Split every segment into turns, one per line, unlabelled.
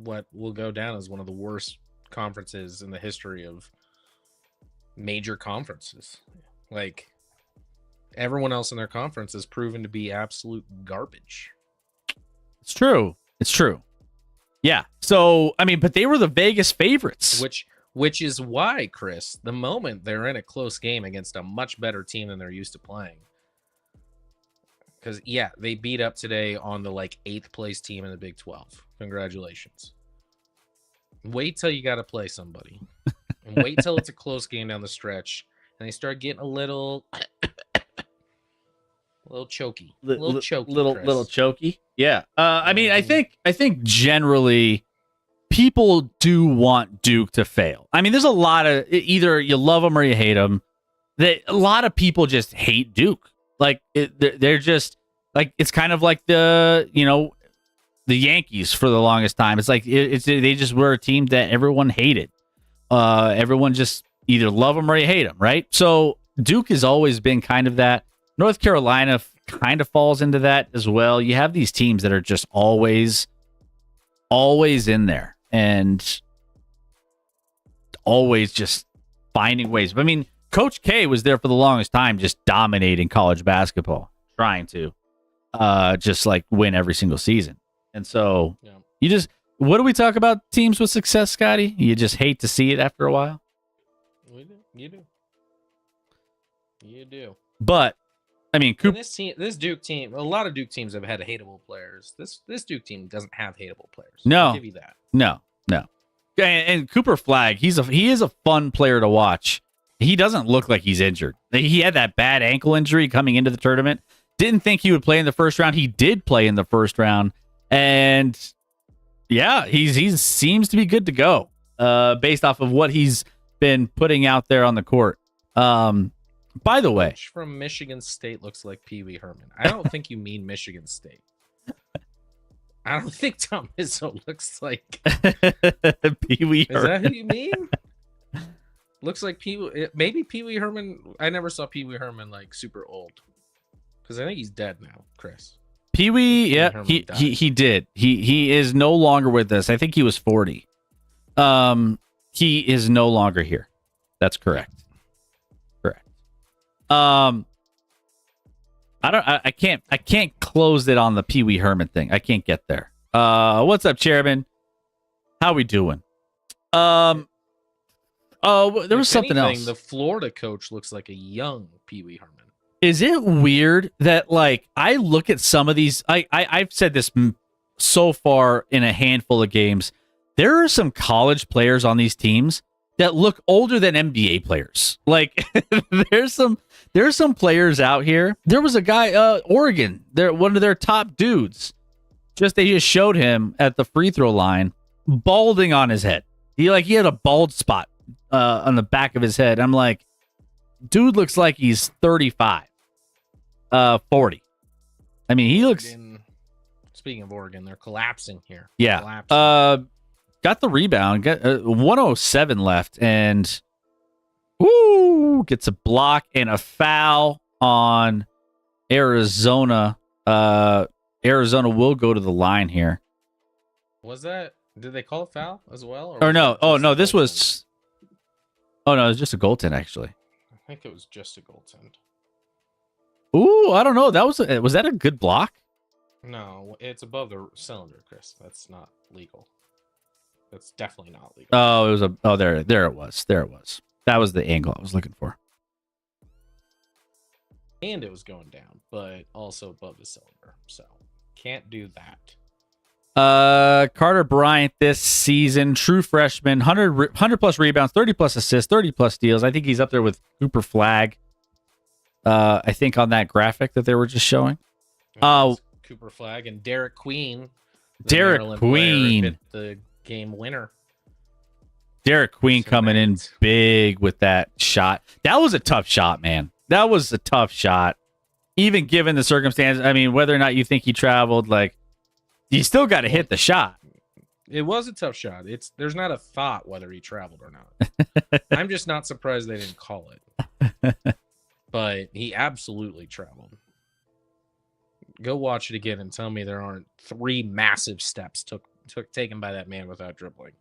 what will go down as one of the worst conferences in the history of major conferences. Like, everyone else in their conference has proven to be absolute garbage.
It's true. It's true. Yeah. So, I mean, but they were the Vegas favorites.
Which is why, Chris, the moment they're in a close game against a much better team than they're used to playing. Because, yeah, they beat up today on the, 8th place team in the Big 12. Congratulations. Wait till you got to play somebody. And wait till it's a close game down the stretch. And they start getting a little choky. Little
choky. Yeah. I mean, I think generally people do want Duke to fail. I mean, there's a lot of either you love them or you hate them. A lot of people just hate Duke. Like they're just like, it's kind of like the Yankees for the longest time. It's like they just were a team that everyone hated. Everyone just either love them or you hate them, right? So Duke has always been kind of that. North Carolina kind of falls into that as well. You have these teams that are just always in there and always just finding ways. I mean, Coach K was there for the longest time, just dominating college basketball, trying to just win every single season. And so what do we talk about teams with success, Scotty? You just hate to see it after a while?
You do.
But I mean,
this Duke team, a lot of Duke teams have had hateable players. This Duke team doesn't have hateable players.
No,
I'll give you that.
No. And Cooper Flagg, he is a fun player to watch. He doesn't look like he's injured. He had that bad ankle injury coming into the tournament. Didn't think he would play in the first round. He did play in the first round, and yeah, he seems to be good to go. Based off of what he's been putting out there on the court. By the way,
from Michigan State looks like Pee Wee Herman. I don't think you mean Michigan State. I don't think Tom Izzo looks like
Pee Wee Herman.
Is that who you mean? Looks like maybe Pee Wee Herman. I never saw Pee Wee Herman super old, because I think he's dead now, Chris.
Pee Wee, yeah, he did. He is no longer with us. I think he was 40. He is no longer here. That's correct. I can't close it on the Pee Wee Herman thing. I can't get there. What's up, Chairman? How we doing? There was something else.
The Florida coach looks like a young Pee Wee Herman.
Is it weird that I look at some of these? I've said this so far in a handful of games. There are some college players on these teams that look older than NBA players. There's some players out here. There was a guy, Oregon, one of their top dudes. They just showed him at the free throw line, balding on his head. He had a bald spot on the back of his head. I'm like, dude looks like he's 35, 40. I mean, he looks.
Speaking of Oregon, they're collapsing here.
Yeah. Got the rebound. Got 107 left, and gets a block and a foul on Arizona. Arizona will go to the line here.
Was that? Did they call a foul as well?
Or no? Oh no, this was. Oh no, it was just a goaltend actually.
I think it was just a goaltend.
Ooh, I don't know. Was that a good block?
No, it's above the cylinder, Chris. That's not legal. That's definitely not legal.
Oh, it was there it was. There it was. That was the angle I was looking for.
And it was going down, but also above the cylinder. So can't do that.
Carter Bryant this season, true freshman, 100 plus rebounds, 30 plus assists, 30 plus steals. I think he's up there with Cooper Flagg. I think on that graphic that they were just showing.
Cooper Flagg and Derek Queen.
Derek Queen,
the game winner.
Derek Queen coming in big with that shot. That was a tough shot, man. That was a tough shot. Even given the circumstances, I mean, whether or not you think he traveled, you still got to hit the shot.
It was a tough shot. There's not a thought whether he traveled or not. I'm just not surprised they didn't call it. But he absolutely traveled. Go watch it again and tell me there aren't 3 massive steps taken by that man without dribbling.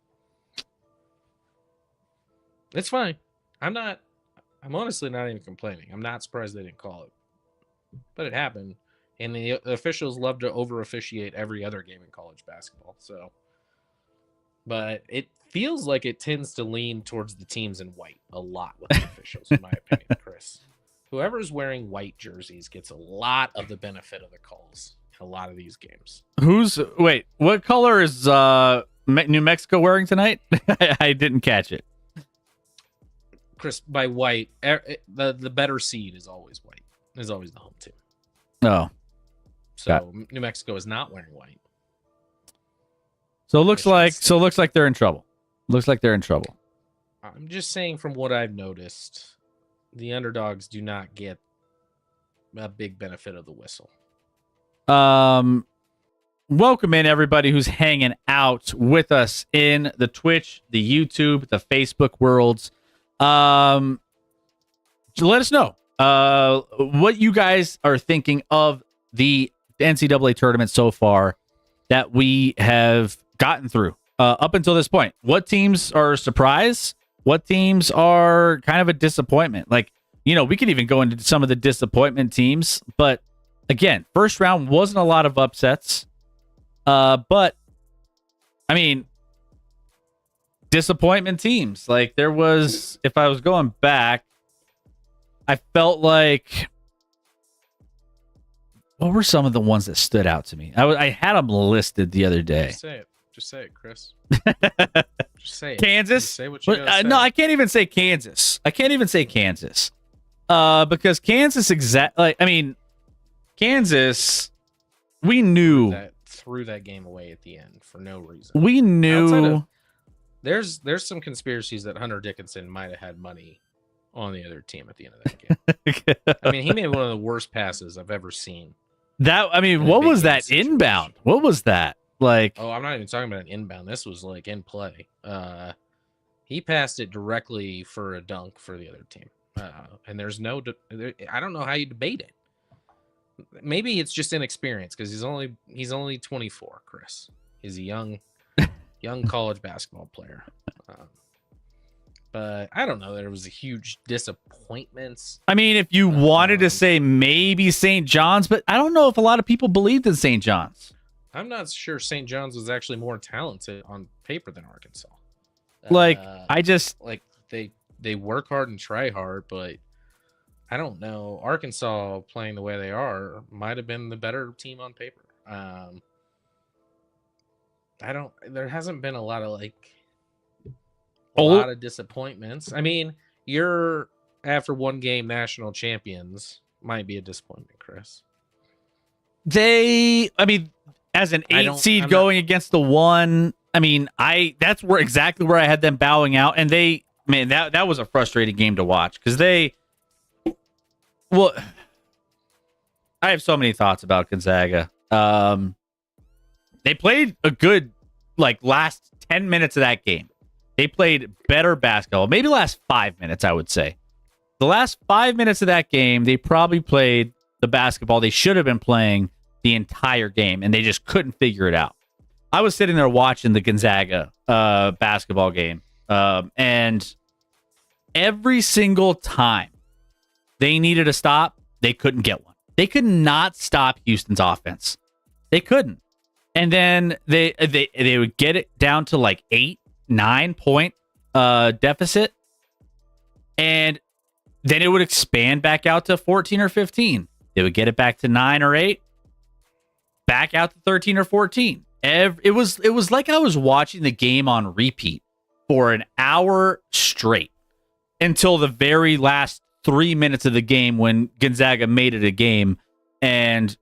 It's fine. I'm honestly not even complaining. I'm not surprised they didn't call it. But it happened. And the officials love to over officiate every other game in college basketball. So, but it feels like it tends to lean towards the teams in white a lot with the officials, in my opinion, Chris. Whoever's wearing white jerseys gets a lot of the benefit of the calls in a lot of these games.
Wait, what color is New Mexico wearing tonight? I didn't catch it.
Chris, by white, the better seed is always white. Is always the home team.
Oh.
So New Mexico is not wearing white.
So it looks like they're in trouble. Looks like they're in trouble.
I'm just saying from what I've noticed, the underdogs do not get a big benefit of the whistle.
Welcome in everybody who's hanging out with us in the Twitch, the YouTube, the Facebook worlds. Let us know what you guys are thinking of the NCAA tournament so far that we have gotten through up until this point. What teams are a surprise? What teams are kind of a disappointment? Like, we could even go into some of the disappointment teams, but again, first round wasn't a lot of upsets. But I mean, disappointment teams. Like there was, if I was going back, I felt like, what were some of the ones that stood out to me? I had them listed the other day.
Just say it, Chris. Just say it.
Kansas?
Just say what you gotta say.
No, I can't even say Kansas. Because Kansas Kansas, we knew
threw that game away at the end for no reason.
We knew
there's some conspiracies that Hunter Dickinson might have had money on the other team at the end of that game. I mean, he made one of the worst passes I've ever seen.
What was that inbound? What was that? Like,
oh, I'm not even talking about an inbound. This was like in play. He passed it directly for a dunk for the other team. And there's I don't know how you debate it. Maybe it's just inexperience because he's only 24, Chris. He's a young college basketball player. But I don't know. There was a huge disappointment.
I mean, if you wanted to say maybe St. John's, but I don't know if a lot of people believed in St. John's.
I'm not sure St. John's was actually more talented on paper than Arkansas. They work hard and try hard, but I don't know. Arkansas playing the way they are might have been the better team on paper. There hasn't been a lot of disappointments. I mean, you're after one game national champions might be a disappointment, Chris.
As an 8 seed going against the 1, that's exactly where I had them bowing out, and that was a frustrating game to watch because I have so many thoughts about Gonzaga. They played a good last 10 minutes of that game. They played better basketball. Maybe last 5 minutes, I would say. The last 5 minutes of that game, they probably played the basketball they should have been playing the entire game, and they just couldn't figure it out. I was sitting there watching the Gonzaga basketball game, and every single time they needed a stop, they couldn't get one. They could not stop Houston's offense. They couldn't. And then they would get it down to 8-9 point deficit, and then it would expand back out to 14 or 15. They would get it back to 9 or 8, back out to 13 or 14. It was like I was watching the game on repeat for an hour straight until the very last 3 minutes of the game when Gonzaga made it a game and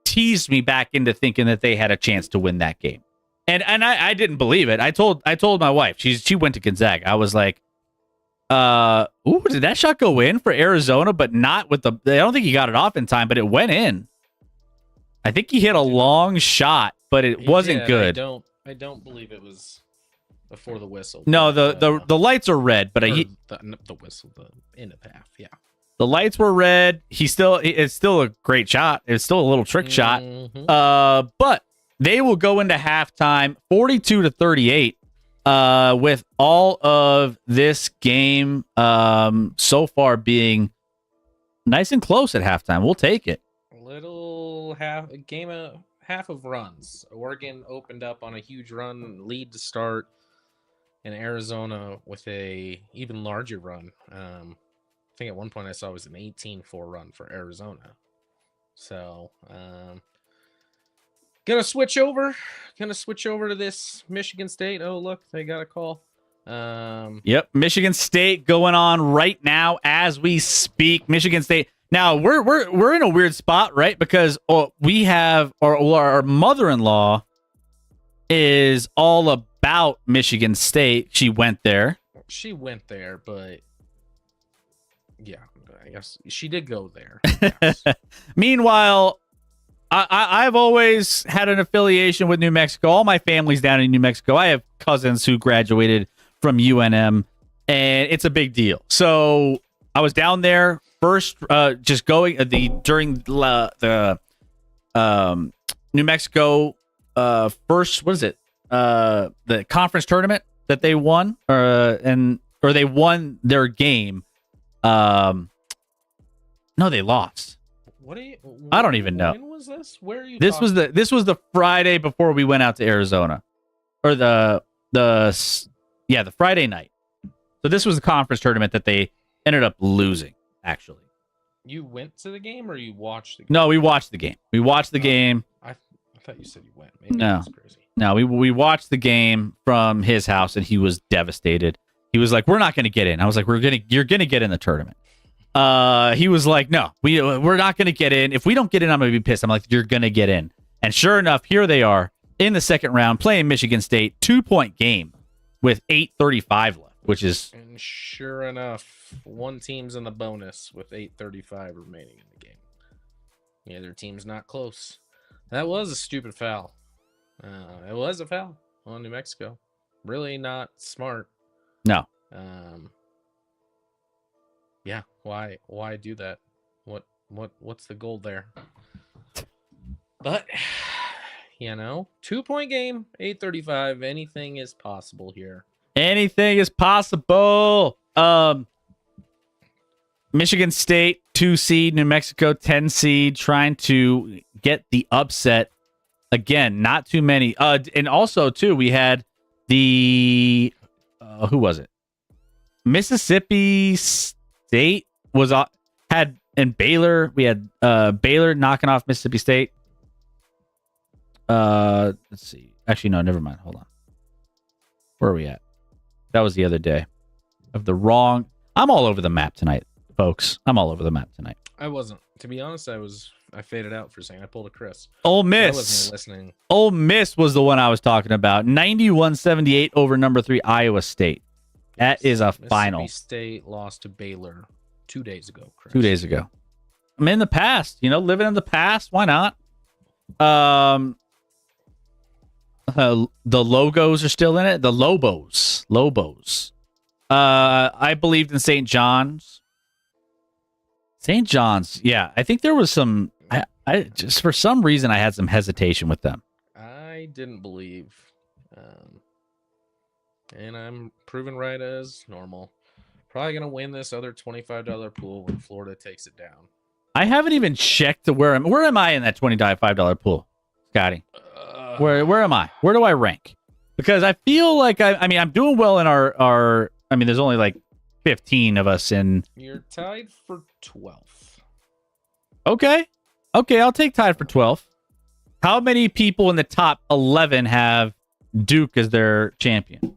teased me back into thinking that they had a chance to win that game. And I didn't believe it. I told my wife, she went to Gonzaga. I was like, did that shot go in for Arizona? But not with I don't think he got it off in time, but it went in. I think he hit a long shot, but it wasn't good.
I don't believe it was before the whistle.
No, the lights are red, but
the whistle, the end of half, yeah.
The lights were red. It's still a great shot. It's still a little trick shot. But They will go into halftime 42-38 with all of this game so far being nice and close at halftime. We'll take it.
Half of runs. Oregon opened up on a huge run, lead to start, and Arizona with a even larger run. I think at one point I saw it was an 18-4 run for Arizona. So, gonna switch over to this Michigan State. Oh, look, they got a call.
Yep, Michigan State going on right now as we speak. Michigan State. Now we're in a weird spot, right? Because we have our mother-in-law is all about Michigan State. She went there,
but yeah, I guess she did go there. Yes.
Meanwhile, I've always had an affiliation with New Mexico. All my family's down in New Mexico. I have cousins who graduated from UNM, and it's a big deal. So I was down there first, just going during the New Mexico first. What is it? The conference tournament that they won, or they won their game. No, they lost. I don't even know.
When was this? Where are you?
This was the Friday before we went out to Arizona, or the Friday night. So this was the conference tournament that they ended up losing. Actually,
you went to the game or you watched the game?
No, we watched the game. We watched the game.
I thought you said you went. Maybe
no,
that's crazy.
No, we watched the game from his house, and he was devastated. He was like, "We're not going to get in." I was like, "You're going to get in the tournament." He was like, "No, we're not going to get in. If we don't get in, I'm going to be pissed." I'm like, "You're going to get in." And sure enough, here they are in the second round playing Michigan State, 2-point game with 8:35 left, which is.
And sure enough, one team's in the bonus with 8:35 remaining in the game. The other team's not close. That was a stupid foul. It was a foul on New Mexico. Really not smart.
No.
Yeah. Why do that? What's the goal there? But 2-point game, 8:35. Anything is possible here.
Anything is possible. Michigan State 2 seed, New Mexico 10 seed, trying to get the upset. Again, not too many. And also too, we had the who was it? Mississippi State was had and Baylor. We had Baylor knocking off Mississippi State. Let's see. Actually, no, never mind. Hold on. Where are we at? That was the other day. Of the wrong. I'm all over the map tonight, folks. I'm all over the map tonight.
I wasn't. To be honest, I faded out for a second. I pulled a Chris.
Ole Miss.
I wasn't listening.
Ole Miss was the one I was talking about. 91-78 over number 3 Iowa State. That is a final.
Mississippi State lost to Baylor 2 days ago, Chris.
2 days ago. I'm in the past, living in the past. Why not? The logos are still in it. The Lobos. I believed in St. John's. St. John's. Yeah, I think there was some. I just for some reason I had some hesitation with them.
I didn't believe, and I'm proven right as normal. Probably gonna win this other $25 pool when Florida takes it down.
I haven't even checked to where am I in that $25 pool, Scotty? Where am I? Where do I rank? Because I feel like I'm doing well in our. There's only like 15 of us in.
You're tied for 12th.
Okay, I'll take tied for 12th. How many people in the top 11 have Duke as their champion?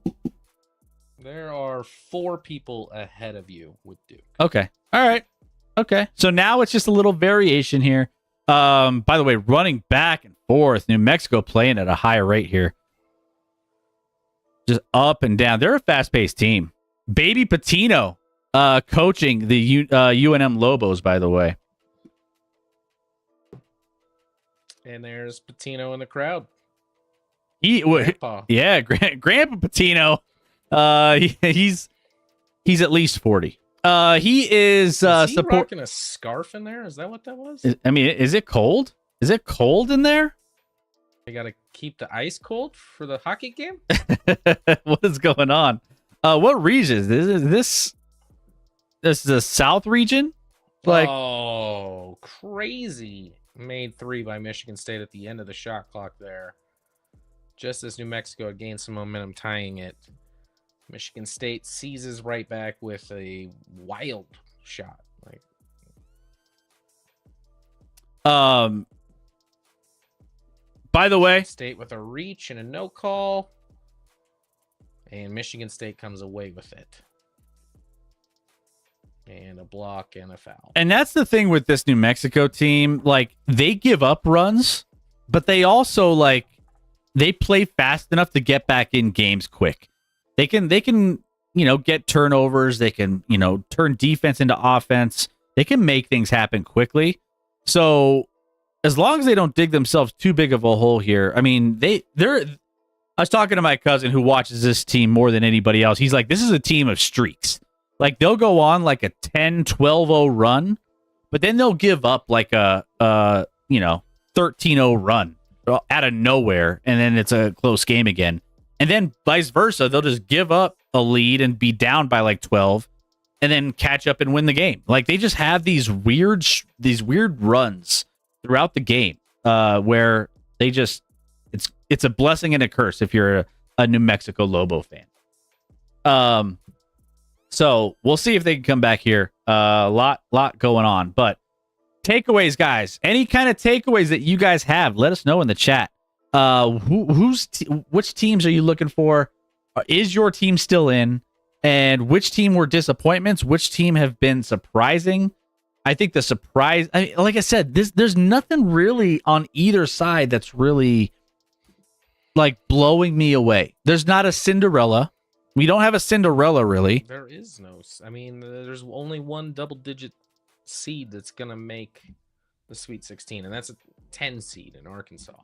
There are 4 people ahead of you with Duke.
Okay, all right. Okay, so now it's just a little variation here. By the way, running back and forth, New Mexico playing at a higher rate here. Just up and down. They're a fast-paced team. Baby Patino coaching the UNM Lobos, by the way.
And there's Patino in the crowd.
Grandpa. Yeah, Grandpa Patino. He's at least 40. He is
he rocking a scarf in there? Is that what that was?
Is it cold? Is it cold in there?
They got to keep the ice cold for the hockey game?
What is going on? What region is this? This is the South region? Like,
oh, crazy. Made 3 by Michigan State at the end of the shot clock there. Just as New Mexico had gained some momentum tying it. Michigan State seizes right back with a wild shot.
by the way,
State with a reach and a no call. And Michigan State comes away with it. And a block and a foul.
And that's the thing with this New Mexico team. Like, they give up runs, but they also, like, they play fast enough to get back in games quick. They can, get turnovers. They can, turn defense into offense. They can make things happen quickly. So as long as they don't dig themselves too big of a hole here, I mean, they're. I was talking to my cousin who watches this team more than anybody else. He's like, this is a team of streaks. Like, they'll go on like a 10-12-0 run, but then they'll give up like a 13-0 run out of nowhere, and then it's a close game again. And then vice versa, they'll just give up a lead and be down by like 12 and then catch up and win the game. Like, they just have these weird runs throughout the game where they just it's a blessing and a curse if you're a New Mexico Lobo fan. So we'll see if they can come back here. A lot going on, but takeaways, guys. Any kind of takeaways that you guys have, let us know in the chat. Which teams are you looking for? Is your team still in? And which team were disappointments? Which team have been surprising? I think the surprise, like I said, there's nothing really on either side that's really like blowing me away. There's not a Cinderella. We don't have a Cinderella, really.
There is no. I mean, there's only one double-digit seed that's going to make the Sweet 16, and that's a 10 seed in Arkansas.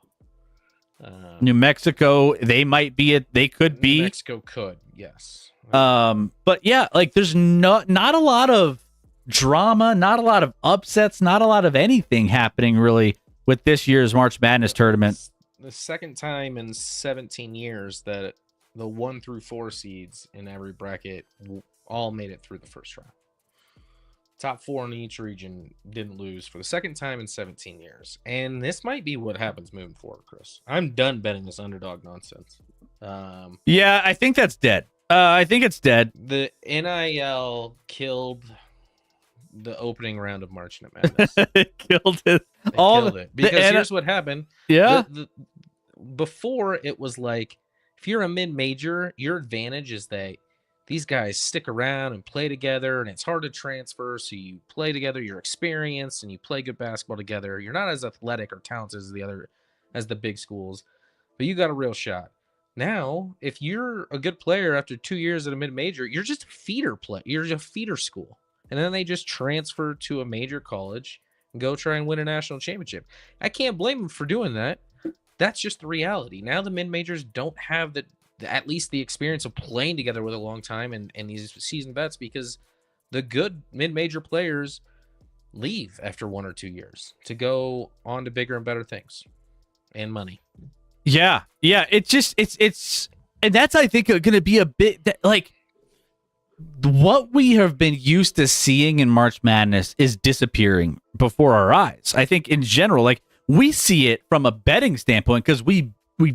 New Mexico, they might be it. They could be.
New Mexico could, yes.
But yeah, like there's not a lot of drama, not a lot of upsets, not a lot of anything happening really with this year's March Madness tournament.
The second time in 17 years that the 1 through 4 seeds in every bracket all made it through the first round. Top 4 in each region didn't lose for the second time in 17 years. And this might be what happens moving forward, Chris. I'm done betting this underdog nonsense.
Yeah, I think that's dead. I think it's dead.
The NIL killed the opening round of March Madness.
It killed it.
Killed it. Because here's what happened.
Yeah.
Before, it was like, if you're a mid-major, your advantage is that these guys stick around and play together, and it's hard to transfer, so you play together, you're experienced, and you play good basketball together. You're not as athletic or talented as the big schools, but you got a real shot. Now, if you're a good player after 2 years at a mid-major, you're just a feeder play. You're just a feeder school. And then they just transfer to a major college and go try and win a national championship. I can't blame them for doing that. That's just the reality. Now the mid-majors don't have at least the experience of playing together with a long time and these seasoned vets, because the good mid-major players leave after 1 or 2 years to go on to bigger and better things and money.
Yeah. It's and that's, I think, going to be a bit like what we have been used to seeing in March Madness is disappearing before our eyes. I think in general, like, we see it from a betting standpoint because we've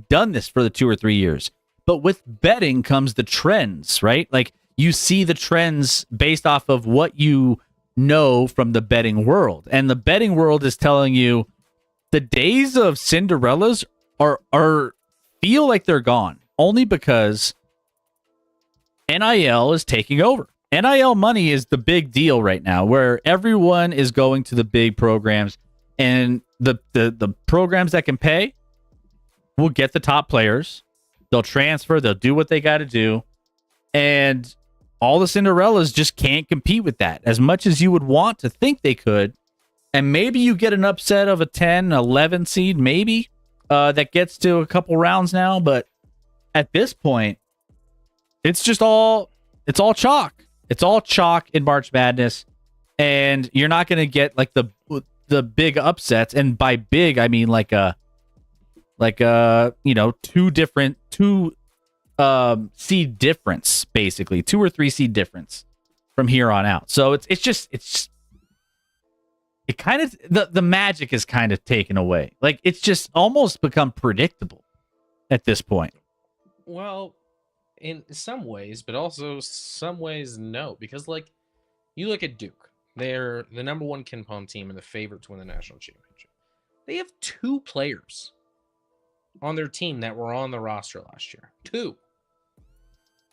done this for the 2 or 3 years. But with betting comes the trends, right? Like, you see the trends based off of what you know from the betting world. And the betting world is telling you the days of Cinderellas are feel like they're gone, only because NIL is taking over. NIL money is the big deal right now, where everyone is going to the big programs, and the programs that can pay will get the top players. They'll transfer, they'll do what they got to do, and all the Cinderellas just can't compete with that as much as you would want to think they could. And maybe you get an upset of a 10, 11 seed, maybe, that gets to a couple rounds now, but at this point, it's chalk. It's all chalk in March Madness, and you're not going to get like the big upsets. And by big, I mean like a like two seed difference, basically 2 or 3 seed difference from here on out. So it's kind of the magic is kind of taken away. Like it's just almost become predictable at this point.
Well, in some ways, but also some ways no, because like you look at Duke, they're the number one Ken Palm team and the favorite to win the national championship. They have 2 players on their team that were on the roster last year. 2.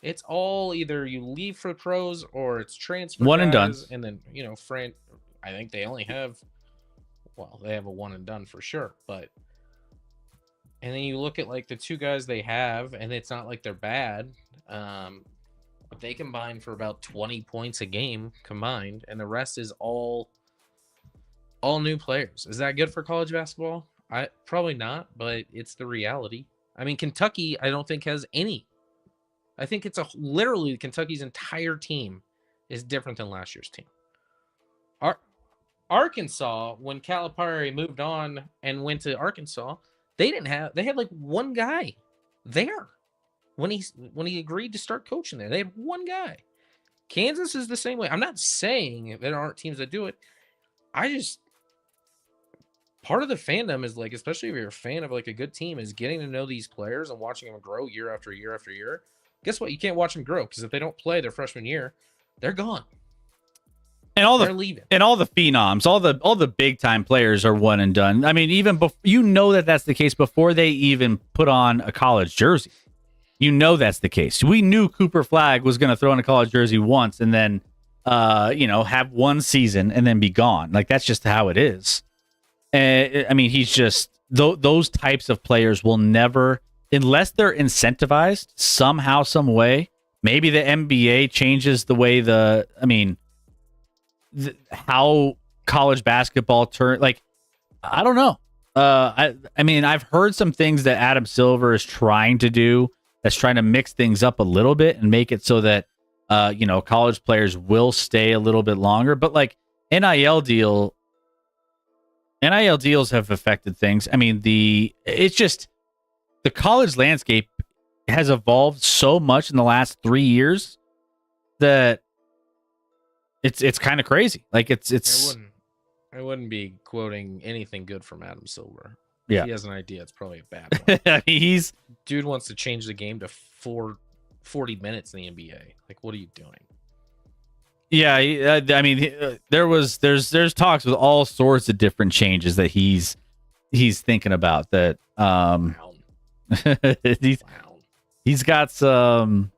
It's all either you leave for pros or it's transfer
One and
guys,
done.
and then I think they only have, they have a one and done for sure, but and then you look at like the 2 guys they have, and it's not like they're bad. But they combine for about 20 points a game combined, and the rest is all new players. Is that good for college basketball? I probably not, but it's the reality. I mean, Kentucky, I don't think has any. I think it's literally Kentucky's entire team is different than last year's team. Arkansas, when Calipari moved on and went to Arkansas, they had like one guy there when he agreed to start coaching there. They had one guy. Kansas is the same way. I'm not saying there aren't teams that do it. Part of the fandom is like, especially if you're a fan of like a good team, is getting to know these players and watching them grow year after year after year. Guess what? You can't watch them grow because if they don't play their freshman year, they're gone.
And
they're leaving.
And all the phenoms, all the big time players are one and done. I mean, even that's the case before they even put on a college jersey. That's the case. We knew Cooper Flagg was going to throw on a college jersey once and then, have one season and then be gone. Like that's just how it is. I mean, he's just those types of players will never, unless they're incentivized somehow, some way. Maybe the NBA changes the way how college basketball turn. Like, I don't know. I mean, I've heard some things that Adam Silver is trying to do. That's trying to mix things up a little bit and make it so that college players will stay a little bit longer. But like NIL deals have affected things. I mean, the college landscape has evolved so much in the last 3 years that it's kind of crazy. Like it's.
I wouldn't be quoting anything good from Adam Silver.
Yeah,
if he has an idea, it's probably a bad one. Dude wants to change the game to 40 minutes in the NBA. Like, what are you doing?
Yeah, I mean, there's talks with all sorts of different changes that he's thinking about. That he's got some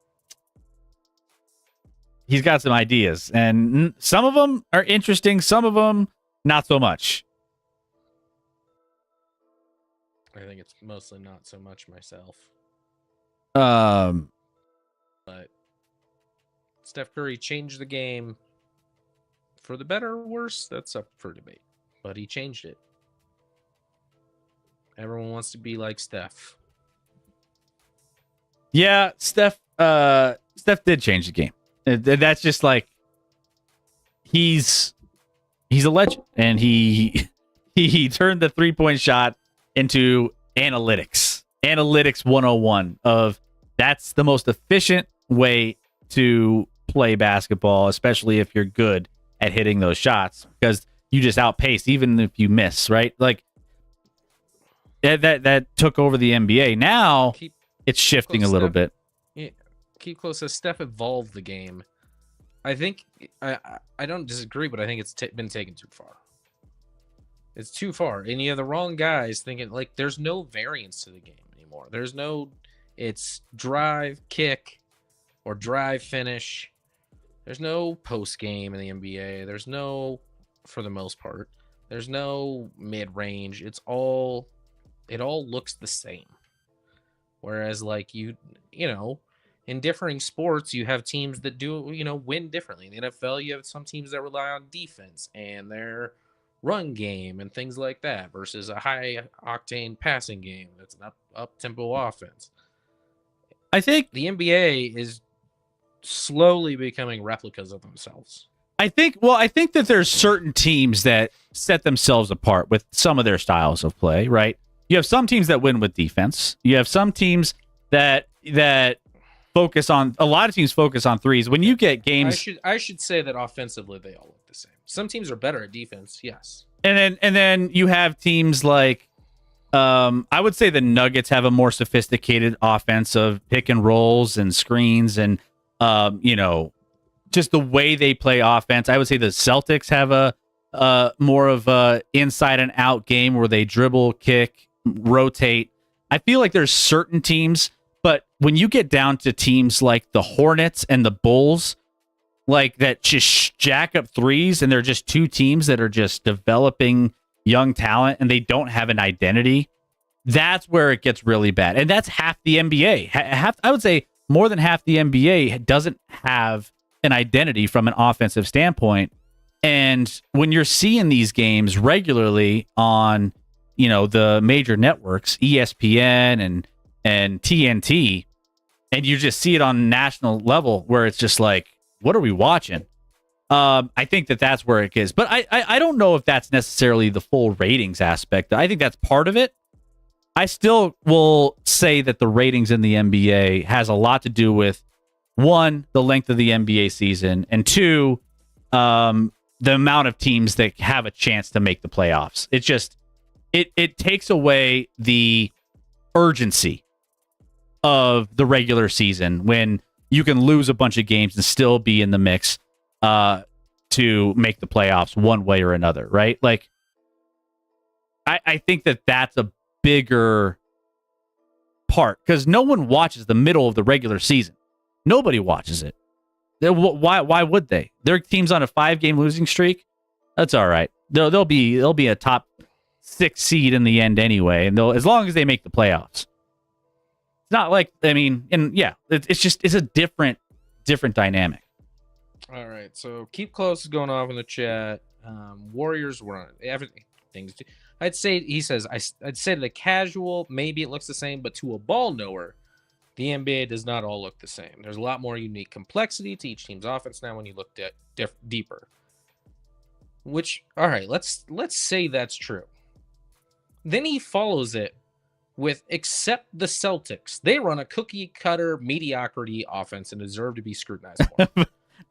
ideas, and some of them are interesting, some of them not so much.
I think it's mostly not so much myself.
But
Steph Curry changed the game for the better or worse. That's up for debate, but he changed it. Everyone wants to be like Steph.
Yeah, Steph did change the game. That's just like he's a legend, and he turned the 3-point shot into analytics 101 of that's the most efficient way to play basketball, especially if you're good at hitting those shots, because you just outpace even if you miss, right? Like that took over the NBA. Now it's shifting a little bit.
Yeah, keep close. As Steph evolved the game, I think I don't disagree, but I think it's been taken too far. It's too far, and you have the wrong guys thinking like there's no variance to the game anymore. It's drive, kick, or drive, finish. There's no post game in the NBA. There's no, for the most part, there's no mid range. It all looks the same. Whereas like you know, in differing sports, you have teams that do win differently. In the NFL, you have some teams that rely on defense and their run game and things like that versus a high octane passing game that's an up tempo offense.
I think
the NBA is slowly becoming replicas of themselves.
I think that there's certain teams that set themselves apart with some of their styles of play, right? You have some teams that win with defense. You have some teams that focus on, a lot of teams focus on threes. When you get games,
I should say that offensively they all look the same. Some teams are better at defense, yes.
And then you have teams like, I would say the Nuggets have a more sophisticated offense of pick and rolls and screens and just the way they play offense. I would say the Celtics have a more of a inside and out game where they dribble, kick, rotate. I feel like there's certain teams, but when you get down to teams like the Hornets and the Bulls, like that just jack up threes, and they're just two teams that are just developing young talent and they don't have an identity, that's where it gets really bad. And that's half the NBA. I would say more than half the NBA doesn't have an identity from an offensive standpoint. And when you're seeing these games regularly on, the major networks, ESPN and TNT, and you just see it on a national level where it's just like, what are we watching? I think that's where it is. But I don't know if that's necessarily the full ratings aspect. I think that's part of it. I still will say that the ratings in the NBA has a lot to do with, one, the length of the NBA season, and two, the amount of teams that have a chance to make the playoffs. It's just, it takes away the urgency of the regular season when you can lose a bunch of games and still be in the mix to make the playoffs one way or another, right? Like, I think that's a bigger part because no one watches the middle of the regular season. Nobody watches it. Why would they? Their team's on a 5-game losing streak. That's all right. They'll be a top 6 seed in the end anyway, and as long as they make the playoffs. It's not like, it's a different dynamic.
All right, so Keep Close is going off in the chat. Warriors run everything. Things. I'd say, he says, I'd say to the casual, maybe it looks the same, but to a ball knower, the NBA does not all look the same. There's a lot more unique complexity to each team's offense now when you look deeper. Which, all right, let's say that's true. Then he follows it with, except the Celtics, they run a cookie-cutter mediocrity offense and deserve to be scrutinized more.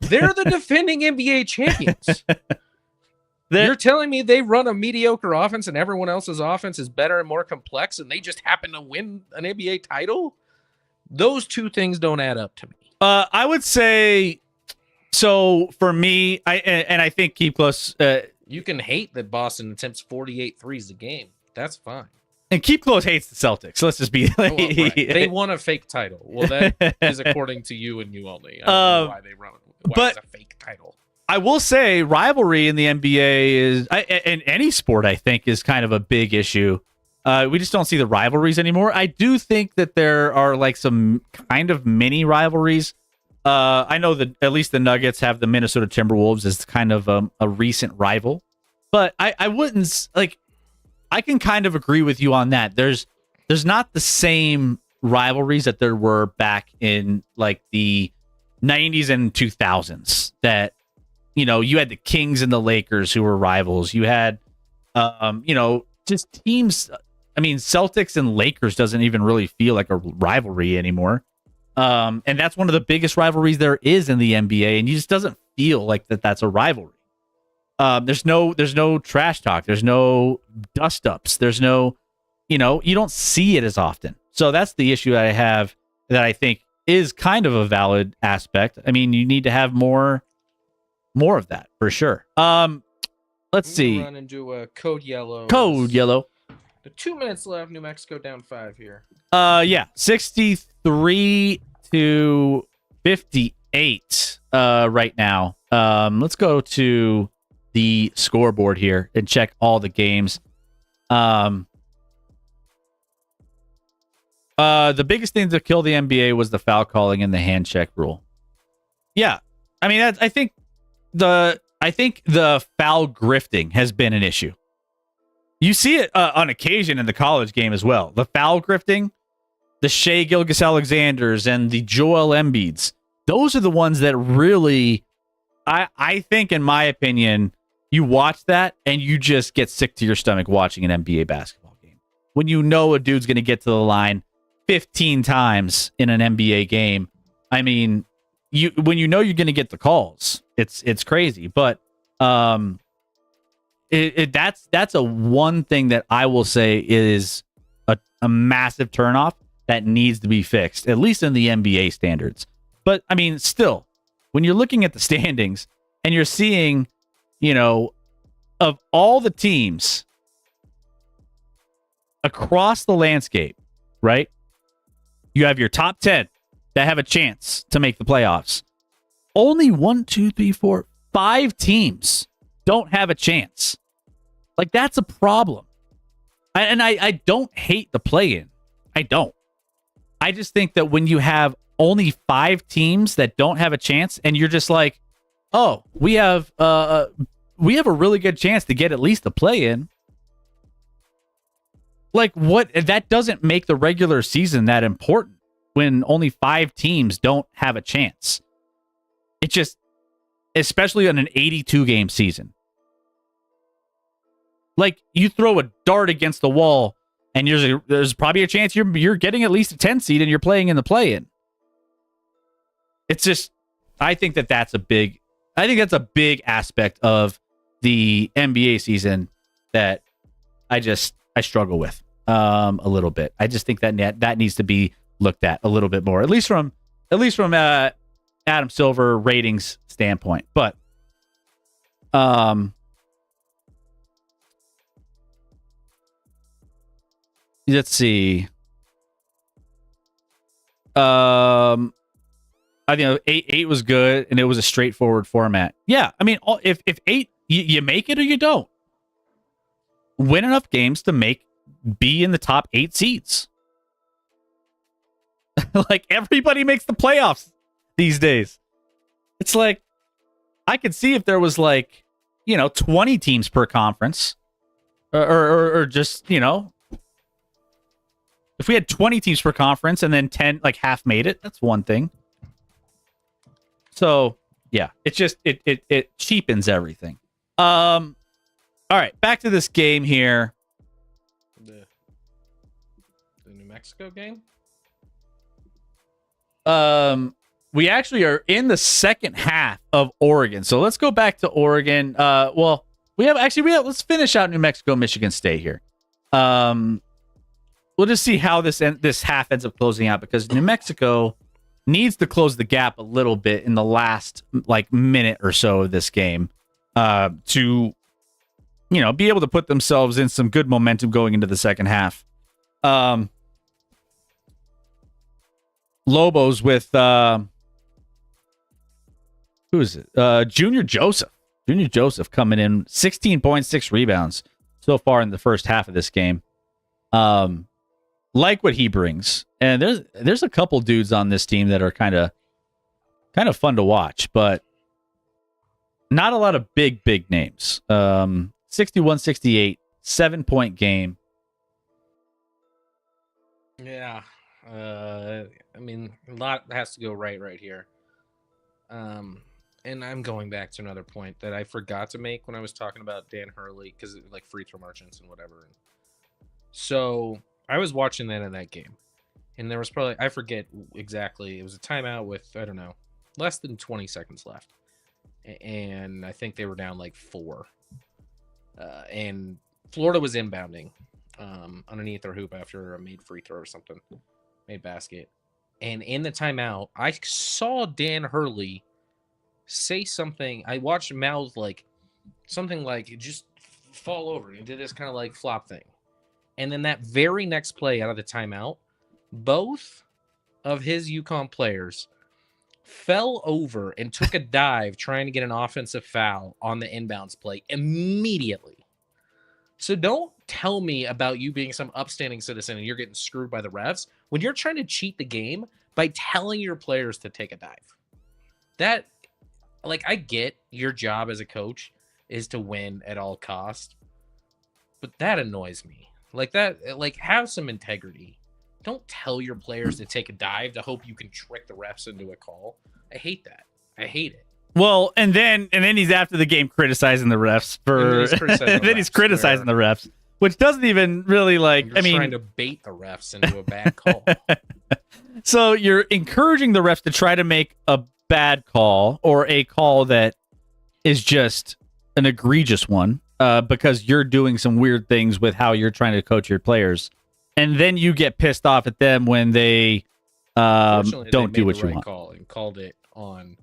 They're the defending NBA champions. You're telling me they run a mediocre offense and everyone else's offense is better and more complex and they just happen to win an NBA title? Those two things don't add up to me.
I would say, so for me, I think Keep Close.
You can hate that Boston attempts 48 threes a game. That's fine.
And Keep Close hates the Celtics. Let's just be.
Right. They won a fake title. Well, that is according to you and you only. I don't know why they run. Why it's a fake title.
I will say rivalry in the NBA is, in any sport, I think, is kind of a big issue. We just don't see the rivalries anymore. I do think that there are like some kind of mini rivalries. I know that at least the Nuggets have the Minnesota Timberwolves as kind of a recent rival, but I wouldn't like. I can kind of agree with you on that. There's not the same rivalries that there were back in like the 90s and 2000s that, you had the Kings and the Lakers who were rivals. You had, just teams. I mean, Celtics and Lakers doesn't even really feel like a rivalry anymore. And that's one of the biggest rivalries there is in the NBA. And it just doesn't feel like that's a rivalry. There's no trash talk. There's no dust ups. There's no, you don't see it as often. So that's the issue that I have that I think is kind of a valid aspect. I mean, you need to have more of that for sure. Let's see.
Run and do Code Yellow.
Code Yellow.
The 2 minutes left. New Mexico down 5 here.
63-58 right now. Let's go to the scoreboard here and check all the games. The biggest thing to kill the NBA was the foul calling and the hand check rule. Yeah, I mean, I think the foul grifting has been an issue. You see it on occasion in the college game as well. The foul grifting, the Shea Gilgeous-Alexanders and the Joel Embiids. Those are the ones that really, I think, in my opinion, you watch that and you just get sick to your stomach watching an NBA basketball game. when you know a dude's going to get to the line 15 times in an NBA game. I mean, when you know you're going to get the calls, it's crazy. But that's a one thing that I will say is a massive turnoff that needs to be fixed, at least in the NBA standards. But I mean, still, when you're looking at the standings and you're seeing, of all the teams across the landscape, right? You have your top 10 that have a chance to make the playoffs. Only 1, 2, 3, 4, 5 teams don't have a chance. Like, that's a problem. I don't hate the play-in. I don't. I just think that when you have only 5 teams that don't have a chance, and you're just like, oh, we have a really good chance to get at least the play-in. Like, what? That doesn't make the regular season that important when only 5 teams don't have a chance. It just, especially on an 82-game season. Like, you throw a dart against the wall, and there's probably a chance you're getting at least a 10 seed and you're playing in the play-in. It's just, I think that's a big aspect of the NBA season that I struggle with a little bit. I just think that needs to be looked at a little bit more, at least from Adam Silver ratings standpoint. But let's see. I think 8 was good, and it was a straightforward format. Yeah, I mean, if 8, you make it or you don't. Win enough games to be in the top 8 seeds. Like, everybody makes the playoffs these days. It's like, I could see if there was 20 teams per conference, or just, if we had 20 teams per conference and then 10, half made it, that's one thing. So yeah, it just it cheapens everything. All right, back to this game here.
The New Mexico game.
We actually are in the second half of Oregon, so let's go back to Oregon. Let's finish out New Mexico, Michigan State here. We'll just see how this half ends up closing out, because New Mexico needs to close the gap a little bit in the last minute or so of this game to be able to put themselves in some good momentum going into the second half. Lobos with who is it? Junior Joseph. Junior Joseph coming in 16.6 rebounds so far in the first half of this game. Like what he brings, and there's a couple dudes on this team that are kind of fun to watch, but not a lot of big names. 61-68, 7-point game.
Yeah, I mean, a lot has to go right here. And I'm going back to another point that I forgot to make when I was talking about Dan Hurley, because free throw merchants and whatever. So I was watching that in that game, and there was probably, I forget exactly, it was a timeout with, I don't know, less than 20 seconds left, and I think they were down 4, and Florida was inbounding underneath their hoop after a made free throw or something, made basket, and in the timeout I saw Dan Hurley say something. I watched him mouth something just fall over, and he did this kind of flop thing. And then that very next play out of the timeout, both of his UConn players fell over and took a dive trying to get an offensive foul on the inbounds play immediately. So don't tell me about you being some upstanding citizen and you're getting screwed by the refs when you're trying to cheat the game by telling your players to take a dive. That, I get your job as a coach is to win at all costs, but that annoys me. Have some integrity. Don't tell your players to take a dive to hope you can trick the refs into a call. I hate that. I hate it.
Well, and then he's after the game criticizing the refs for. He's criticizing the refs, which doesn't even really like.
You're trying to bait the refs into a bad call.
So you're encouraging the refs to try to make a bad call or a call that is just an egregious one because you're doing some weird things with how you're trying to coach your players, and then you get pissed off at them when they don't do what you want.
Call and called it on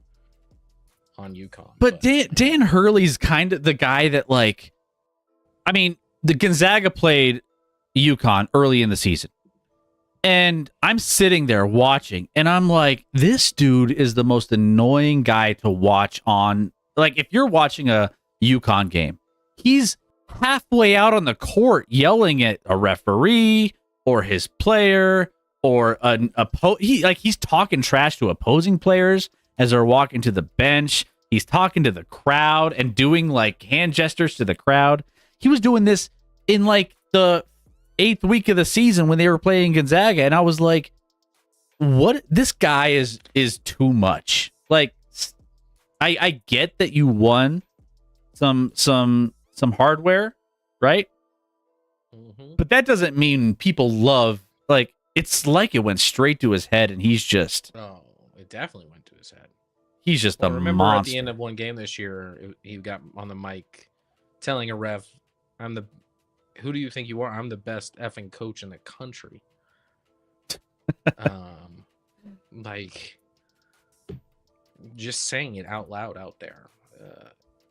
UConn.
But Dan Hurley's kind of the guy that, like, I mean, the Gonzaga played UConn early in the season. And I'm sitting there watching, and I'm like, this dude is the most annoying guy to watch on. Like, if you're watching a UConn game, he's halfway out on the court yelling at a referee or his player or he's talking trash to opposing players as they're walking to the bench. He's talking to the crowd and doing like hand gestures to the crowd. He was doing this in like the 8th week of the season when they were playing Gonzaga, and I was like, what? This guy is too much. Like, I get that you won some hardware, right? Mm-hmm. But that doesn't mean people love, like, it's like it went straight to his head, and he's just...
Oh, it definitely went to his head.
He's just a
remember
monster.
At the end of one game this year, he got on the mic telling a ref, who do you think you are? I'm the best effing coach in the country. Like, just saying it out loud out there.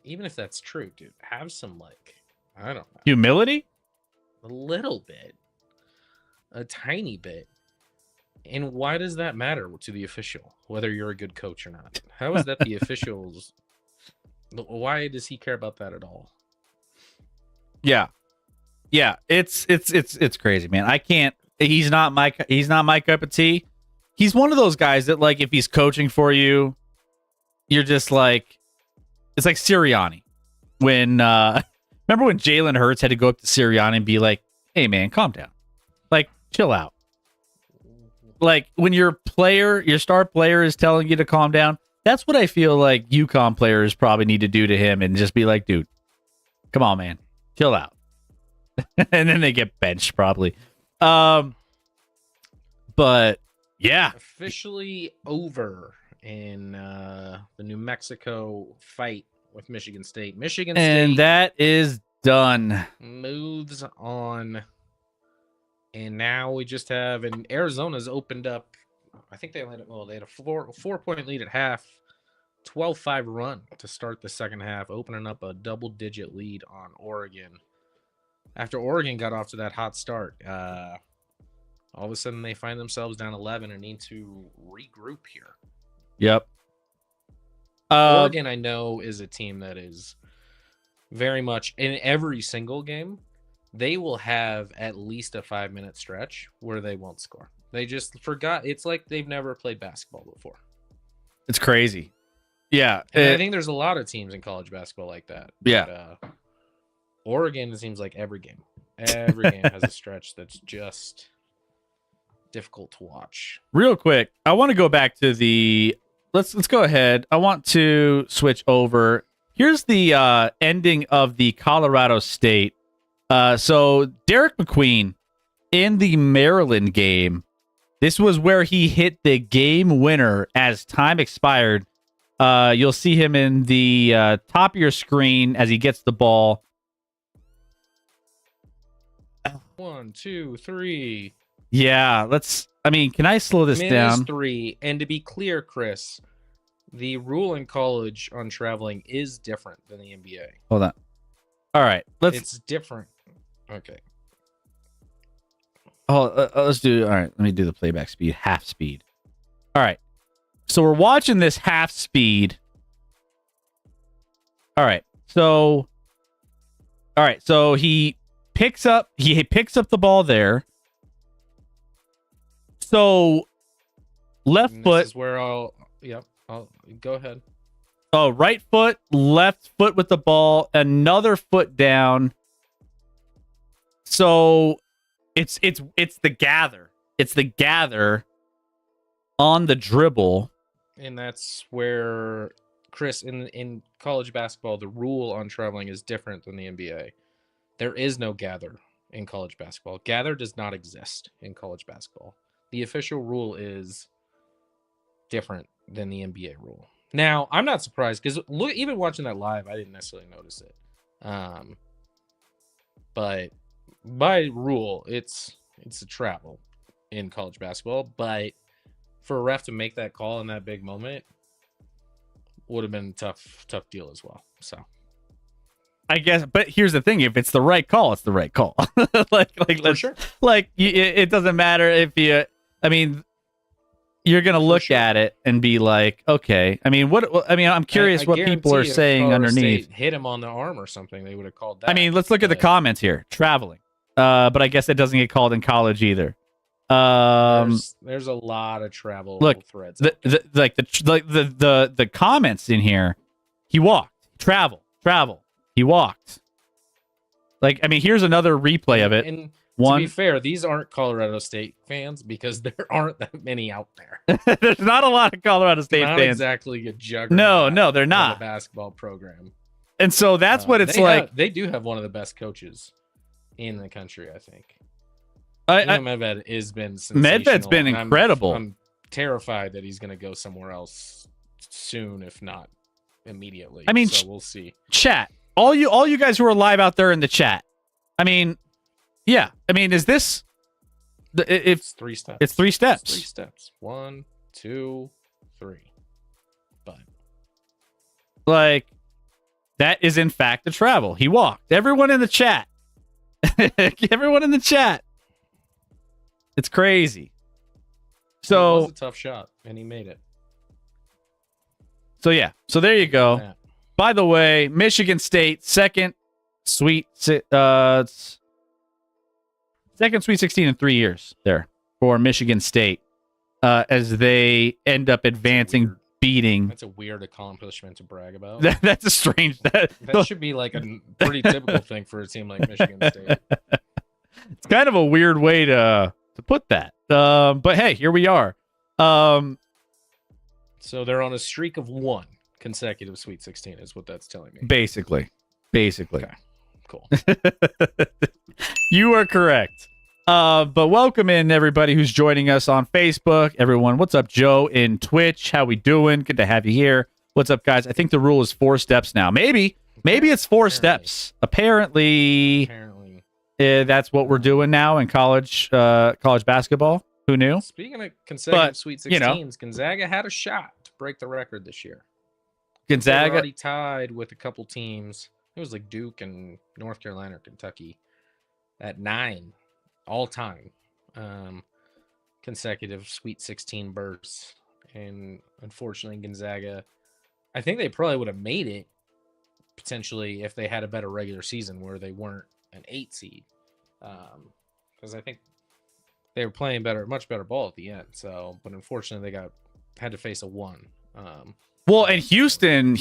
Even if that's true, dude, have some, like, I don't know.
Humility?
A little bit. A tiny bit. And why does that matter to the official, whether you're a good coach or not? How is that the officials? Why does he care about that at all?
Yeah. Yeah, it's crazy, man. I can't. He's not my cup of tea. He's one of those guys that, like, if he's coaching for you, you're just like, it's like Sirianni. When remember when Jalen Hurts had to go up to Sirianni and be like, "Hey, man, calm down, like, chill out." Like, when your star player is telling you to calm down, that's what I feel like UConn players probably need to do to him, and just be like, "Dude, come on, man, chill out." And then they get benched probably. But yeah,
officially over in the New Mexico fight with Michigan State.
And that is done.
Moves on. And now we just have, and Arizona's opened up. I think they had a 4-point lead at half, 12-5 run to start the second half, opening up a double-digit lead on Oregon. After Oregon got off to that hot start, all of a sudden they find themselves down 11 and need to regroup here.
Yep.
Oregon, I know, is a team that is very much in every single game. They will have at least a 5-minute stretch where they won't score. They just forgot. It's like they've never played basketball before.
It's crazy. Yeah.
I think there's a lot of teams in college basketball like that.
Yeah.
But, Oregon, it seems like every game has a stretch that's just difficult to watch.
Real quick, I want to go back to the let's go ahead. I want to switch over. Here's the ending of the Colorado State. So Derek McQueen in the Maryland game, this was where he hit the game winner as time expired. You'll see him in the top of your screen as he gets the ball.
1, 2, 3.
Yeah, can I slow this down?
3. And to be clear, Chris, the rule in college on traveling is different than the NBA.
Hold on. All right,
it's different. Okay.
Let's do. All right, let me do the playback speed, half speed. All right, so we're watching this half speed. All right, so he picks up the ball there. So left foot.
This is where I'll go ahead.
Oh, right foot, left foot with the ball, another foot down. So it's the gather. It's the gather on the dribble.
And that's where, Chris, in college basketball, the rule on traveling is different than the NBA. There is no gather. in college basketball. Gather does not exist in college basketball. The official rule is different than the NBA rule. Now, I'm not surprised because look, even watching that live, I didn't necessarily notice it. But by rule, it's a travel in college basketball. But for a ref to make that call in that big moment would have been a tough deal as well. So
I guess, but here's the thing: if it's the right call, it's the right call.
for sure.
It doesn't matter if you. I mean, you're gonna look at it and be like, okay. I mean, I'm curious what people are saying underneath.
State hit him on the arm or something, they would have called that.
I mean, let's look at the comments here. Traveling, but I guess it doesn't get called in college either.
There's a lot of travel threads.
The comments in here. He walked. Travel. He walked. Like, I mean, here's another replay of it.
And to be fair, these aren't Colorado State fans because there aren't that many out there.
There's not a lot of Colorado State fans. Not
exactly a juggernaut.
No, they're not.
The basketball program.
And so that's what it's like.
They do have one of the best coaches in the country, I think. Medved has been sensational.
Medved's been incredible.
I'm terrified that he's going to go somewhere else soon, if not immediately.
I mean,
so we'll see.
Chat, all you guys who are live out there in the chat. I mean, yeah. I mean, is this?
It's 3 steps.
It's 3 steps.
It's 3 steps. 1, 2, 3. But
like, that is in fact a travel. He walked. Everyone in the chat. Everyone in the chat. It's crazy. So
it was a tough shot, and he made it.
So yeah. So there you go. Yeah. By the way, Michigan State second Sweet 16 in 3 years there for Michigan State as they end up advancing, beating.
That's a weird accomplishment to brag about.
That's a strange. That
should be like a pretty typical thing for a team like Michigan State.
It's kind of a weird way to put that. But hey, here we are.
So they're on a streak of 1 consecutive Sweet 16 is what that's telling me.
Basically. Okay.
Cool.
You are correct. But welcome in everybody who's joining us on Facebook. Everyone, what's up, Joe in Twitch? How we doing? Good to have you here. What's up, guys? I think the rule is 4 steps now. Maybe it's 4 steps. Apparently, that's what we're doing now in college basketball. Who knew?
Speaking of consecutive Sweet 16s, Gonzaga had a shot to break the record this year.
Gonzaga
already tied with a couple teams. It was like Duke and North Carolina or Kentucky at 9 all-time consecutive Sweet 16 bursts. And unfortunately, Gonzaga, I think they probably would have made it potentially if they had a better regular season where they weren't an 8 seed. Because I think they were playing much better ball at the end. So, but unfortunately, they had to face a 1.
Well, and Houston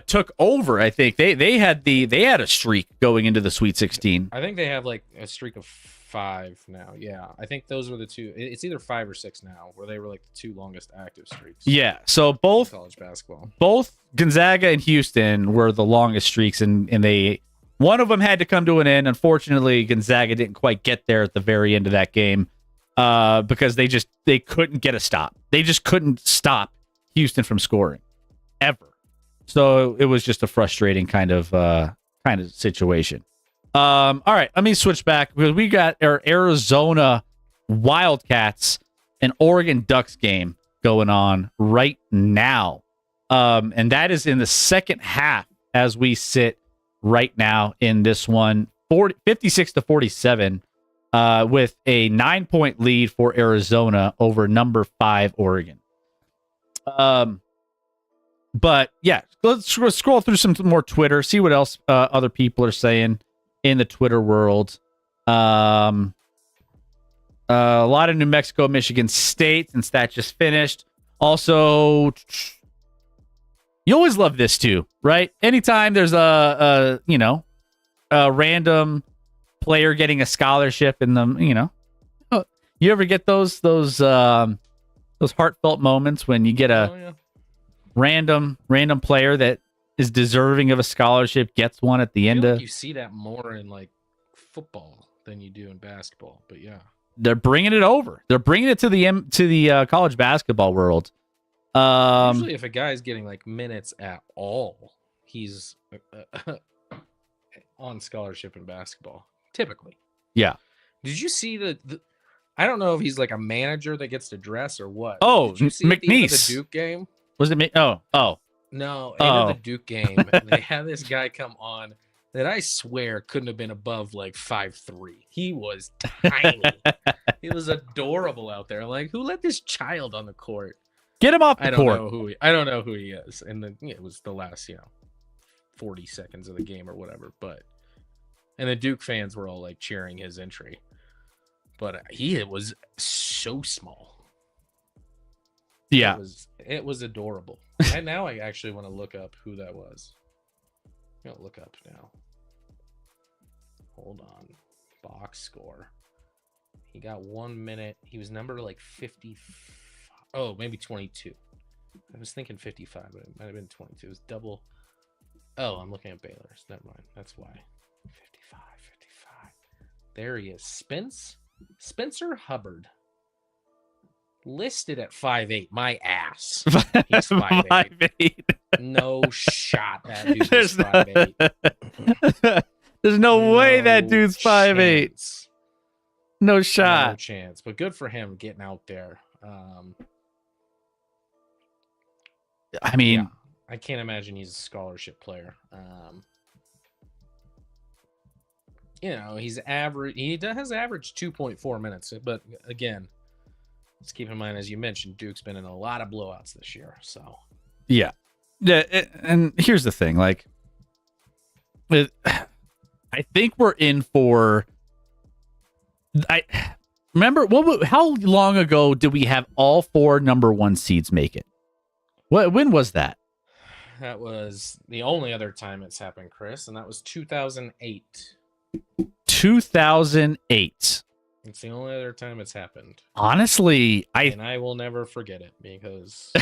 took over. I think they had a streak going into the Sweet 16.
I think they have like a streak of 5 now. Yeah, I think those were the 2. It's either 5 or 6 now, where they were like the 2 longest active streaks.
Yeah, so both
college basketball,
both Gonzaga and Houston were the longest streaks, and they one of them had to come to an end. Unfortunately, Gonzaga didn't quite get there at the very end of that game because they couldn't get a stop. They just couldn't stop Houston from scoring ever. So it was just a frustrating kind of situation. All right, let me switch back because we got our Arizona Wildcats and Oregon Ducks game going on right now. And that is in the second half as we sit right now in this one, 56-47, with a 9-point lead for Arizona over number 5 Oregon. But yeah, let's scroll through some more Twitter, see what else other people are saying in the Twitter world. A lot of New Mexico, Michigan State, since that just finished. Also, you always love this too, right? Anytime there's a random player getting a scholarship in them, you ever get those heartfelt moments when you get a random player that is deserving of a scholarship gets one at the end of.
You see that more in like football than you do in basketball. But yeah,
they're bringing it over. They're bringing it to the college basketball world.
Usually, if a guy's getting like minutes at all, he's on scholarship in basketball. Typically,
yeah.
Did you see the? I don't know if he's like a manager that gets to dress or what.
Oh,
did you see
McNeese.
at the end of the Duke game?
Was it me? Oh.
No, end of the Duke game, they had this guy come on that I swear couldn't have been above like 5'3". He was tiny. He was adorable out there. Like, who let this child on the court?
Get him off the court.
I don't know who he is. And then it was the last, 40 seconds of the game or whatever. And the Duke fans were all like cheering his entry. But he was so small.
Yeah.
It was adorable. And now I actually want to look up who that was. I'm going to look up now. Hold on. Box score. He got 1 minute. He was number like 50. Oh, maybe 22. I was thinking 55, but it might have been 22. It was double. Oh, I'm looking at Baylor's. Never mind. That's why. 55. There he is. Spencer Hubbard. Listed at 5'8". My ass. He's 5'8". No shot that dude is 5'8".
There's no way that dude's 5'8". No shot.
No chance. But good for him getting out there.
I mean,
yeah, I can't imagine he's a scholarship player. He's average. He has averaged 2.4 minutes. But again, let's keep in mind, as you mentioned, Duke's been in a lot of blowouts this year. So
yeah. And here's the thing, like, I think we're in for. I remember how long ago did we have all 4 number 1 seeds make it? When was that?
That was the only other time it's happened, Chris, and that was 2008.
2008.
It's the only other time it's happened.
Honestly,
I will never forget it because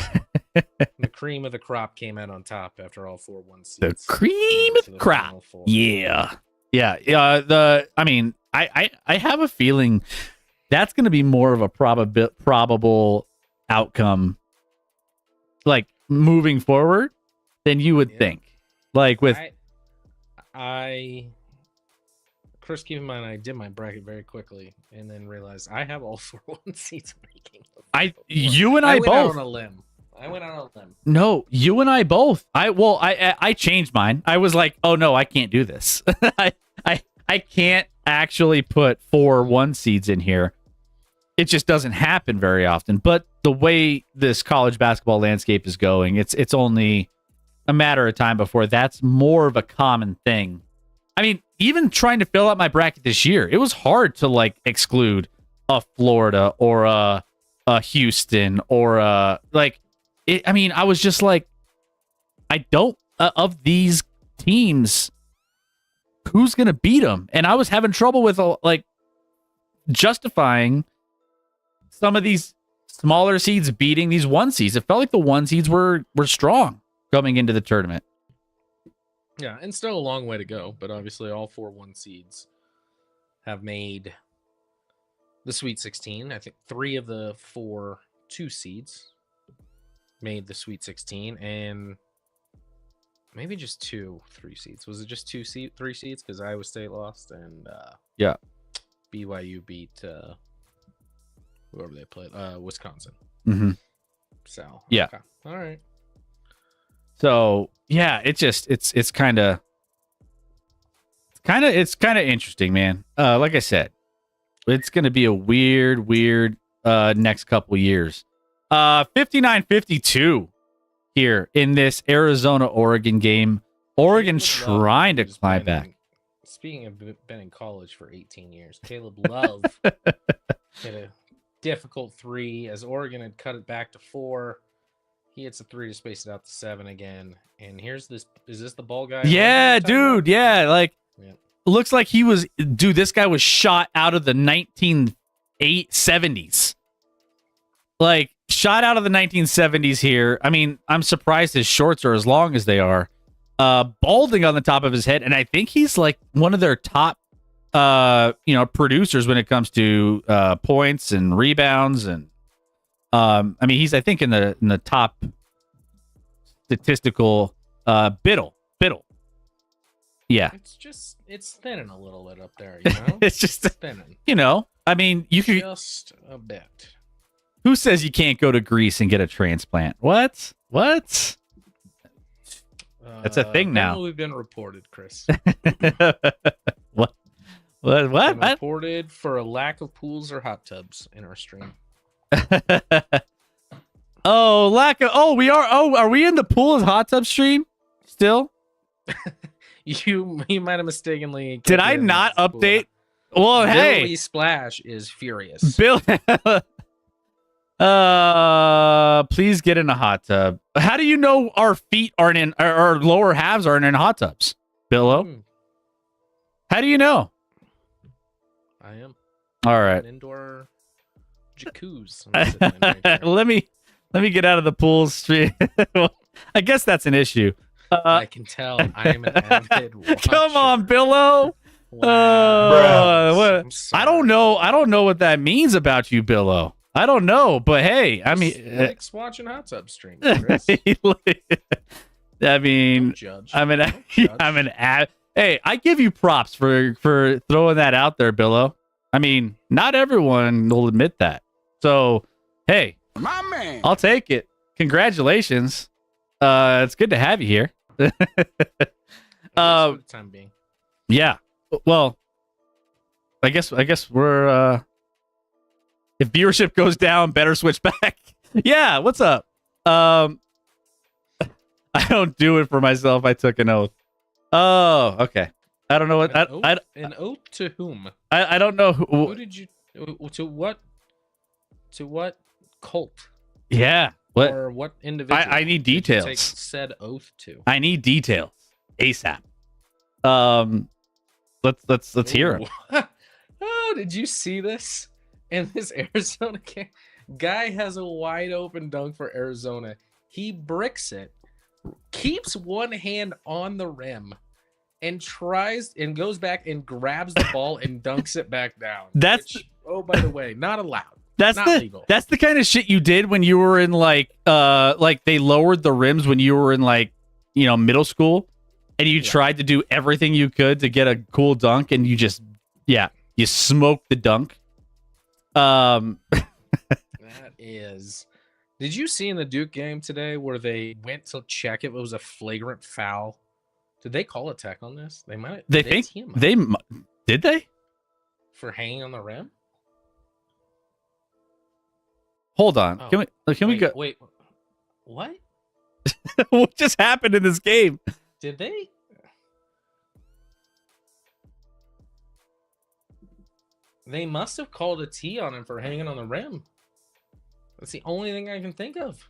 the cream of the crop came out on top after all 4 1 seeds.
The cream of the crop. Yeah. I have a feeling that's going to be more of a probable outcome, like moving forward, than you would think. Like with,
Chris, keep in mind, I did my bracket very quickly and then realized I have all 4 1 seeds making.
You and I both.
I went out on a limb.
No, you and I both. I changed mine. I was like, oh no, I can't do this. I can't actually put 4 1 seeds in here. It just doesn't happen very often. But the way this college basketball landscape is going, it's only a matter of time before that's more of a common thing. I mean, even trying to fill out my bracket this year, it was hard to like exclude a Florida or a Houston or I was just like, I don't of these teams, who's gonna beat them? And I was having trouble with like justifying some of these smaller seeds beating these 1 seeds. It felt like the 1 seeds were strong coming into the tournament.
Yeah, and still a long way to go, but obviously all 4 1 seeds have made the Sweet 16. I think 3 of the 4 2 seeds made the Sweet 16, and maybe just 2 3 seeds. Was it just 3 seeds? Because Iowa State lost, and BYU beat whoever they played, Wisconsin.
Mm-hmm.
So
yeah,
okay. All right.
So yeah, it's kind of interesting, man. Like I said, it's going to be a weird next couple years. 59-52 here in this Arizona-Oregon game. Oregon trying to climb back.
Speaking of been in college for 18 years, Caleb Love hit a difficult 3 as Oregon had cut it back to 4. He hits a 3 to space it out to 7 again. And here's this. Is this the ball guy?
Yeah, dude. Yeah. Like, looks like he was. Dude, this guy was shot out of the 1970s. Like, shot out of the 1970s here. I mean, I'm surprised his shorts are as long as they are. Balding on the top of his head. And I think he's like one of their top producers when it comes to points and rebounds, and I mean, he's, I think, in the top statistical Biddle. Yeah.
It's thinning a little bit up there, you know?
It's just
thinning.
I mean, you could
just a bit.
Who says you can't go to Greece and get a transplant? What? That's a thing now.
We've been reported, Chris.
What?
Been reported for a lack of pools or hot tubs in our stream.
Are we in the pool and hot tub stream still?
You might have mistakenly.
Did I not update? Well,
Billy
hey,
Splash is furious.
Bill. Please get in a hot tub. How do you know our feet aren't in, our lower halves aren't in hot tubs, Billo? How do you know?
I am.
All right.
An indoor jacuzzi.
Let me get out of the pool stream. I guess that's an issue.
I can tell. I am an avid watcher.
Come on, Billo.
Wow.
I don't know what that means about you, Billo. I don't know, but hey, I mean,
likes watching hot tub streams, Chris.
I mean,
Don't judge.
I'm an ad. Hey, I give you props for throwing that out there, Billo. I mean, not everyone will admit that. So, hey,
my man,
I'll take it. Congratulations. It's good to have you here.
For the time being.
Yeah. Well, I guess we're if viewership goes down, better switch back. Yeah, what's up? I don't do it for myself. I took an oath. Oh, okay. I don't know what
an oath to whom?
I don't know
who did you to what cult?
Yeah. What?
Or what individual?
I need details.
Did you take said oath to.
I need details ASAP. Let's hear him.
Oh, did you see this? In this Arizona game, guy has a wide open dunk for Arizona. He bricks it, keeps one hand on the rim, and tries and goes back and grabs the ball and dunks it back down. Oh, by the way, not allowed. Not legal.
That's the kind of shit you did when you were in like they lowered the rims when you were in middle school, and you tried to do everything you could to get a cool dunk, and you smoked the dunk.
That is. Did you see in the Duke game today where they went to check if it was a flagrant foul? Did they call a tech on this? They might.
Did they?
For hanging on the rim?
Hold on. Oh, can we go?
Wait. What?
What just happened in this game?
Did they? They must have called a T on him for hanging on the rim. That's the only thing I can think of.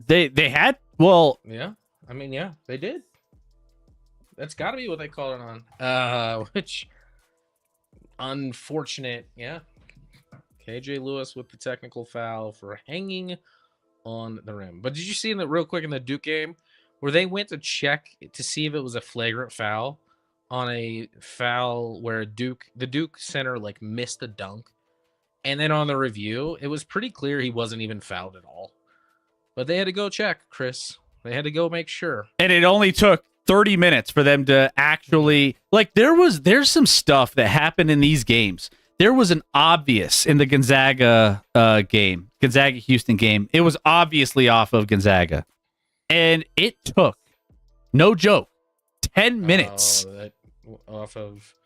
They had, well,
yeah. I mean, yeah, they did. That's got to be what they called it on. Which unfortunate, yeah. KJ Lewis with the technical foul for hanging on the rim. But did you see real quick in the Duke game where they went to check to see if it was a flagrant foul on a foul where the Duke center missed a dunk, and then on the review it was pretty clear he wasn't even fouled at all. But they had to go check, Chris. They had to go make sure.
And it only took 30 minutes for them to actually there's some stuff that happened in these games. There was an obvious in the Gonzaga Houston game. It was obviously off of Gonzaga. And it took, no joke, 10 minutes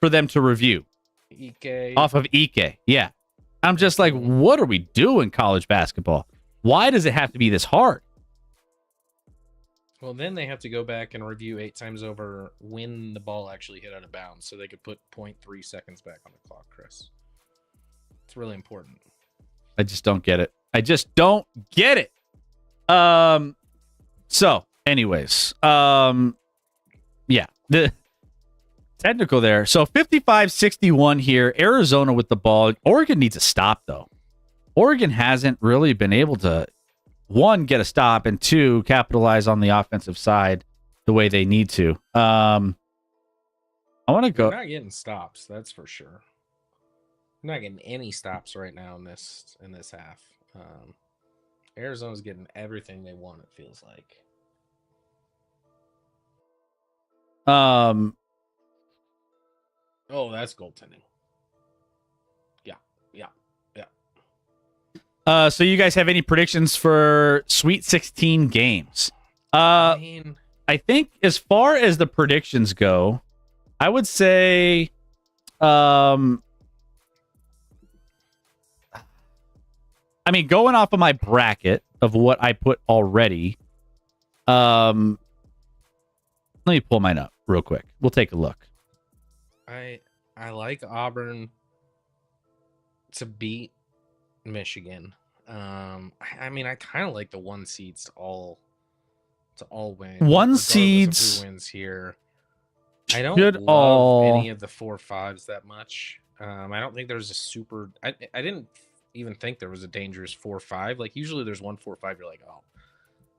for them to review.
Ike.
Off of Ike. Yeah. I'm just like, what are we doing, college basketball? Why does it have to be this hard?
Well, then they have to go back and review 8 times over when the ball actually hit out of bounds so they could put 0.3 seconds back on the clock, Chris. It's really important.
I just don't get it. So, anyways, yeah, the technical there. So 55-61 here. Arizona with the ball. Oregon needs a stop, though. Oregon hasn't really been able to, one, get a stop, and two, capitalize on the offensive side the way they need to. I want to
They're
go.
not getting stops, that's for sure. They're not getting any stops right now in this half. Um, Arizona's getting everything they want. It feels like.
Um,
Oh, that's goaltending. Yeah, yeah, yeah.
So you guys have any predictions for Sweet 16 games?
I mean,
I think as far as the predictions go, I would say, um, I mean, going off of my bracket of what I put already, let me pull mine up real quick. We'll take a look.
I like Auburn to beat Michigan. I mean, I kind of like the 1 seeds to all win.
One
regardless
seeds
of who wins here. I don't
should
love
all
any of the 4-5s that much. I don't think there's a super. I didn't even think there was a dangerous 4-5. Like usually there's 1-4-5. You're like, oh,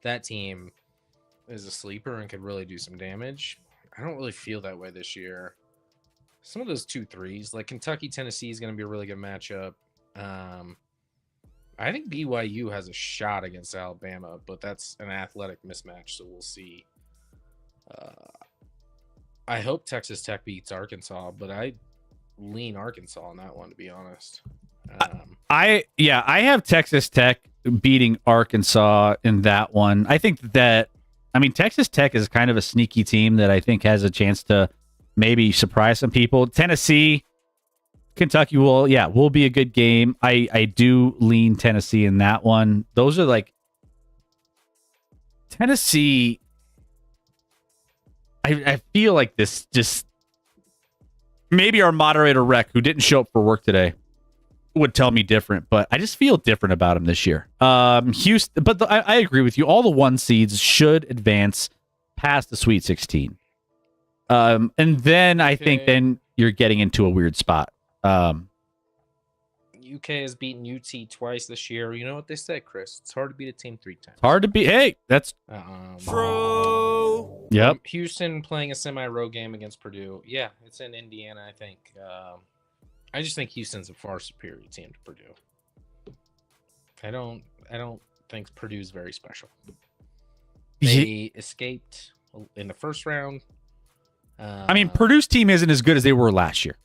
that team is a sleeper and could really do some damage. I don't really feel that way this year. Some of those 2-3s, like Kentucky, Tennessee, is going to be a really good matchup. I think BYU has a shot against Alabama, but that's an athletic mismatch, so we'll see. I hope Texas Tech beats Arkansas, but I lean Arkansas on that one, to be honest.
I have Texas Tech beating Arkansas in that one. I think that, I mean, Texas Tech is kind of a sneaky team that I think has a chance to maybe surprise some people. Tennessee, Kentucky will be a good game. I do lean Tennessee in that one. Those are like Tennessee. I feel like this just maybe our moderator Rec, who didn't show up for work today, would tell me different, but I just feel different about him this year. Houston, but I agree with you. All the 1 seeds should advance past the Sweet 16. And then I think then you're getting into a weird spot.
UK has beaten UT twice this year. You know what they said, Chris? It's hard to beat a team 3 times.
Hard to beat. Hey, that's
true.
Yep.
Houston playing a semi-road game against Purdue. Yeah, it's in Indiana, I think. I just think Houston's a far superior team to Purdue. I don't think Purdue's very special. They escaped in the first round.
I mean, Purdue's team isn't as good as they were last year.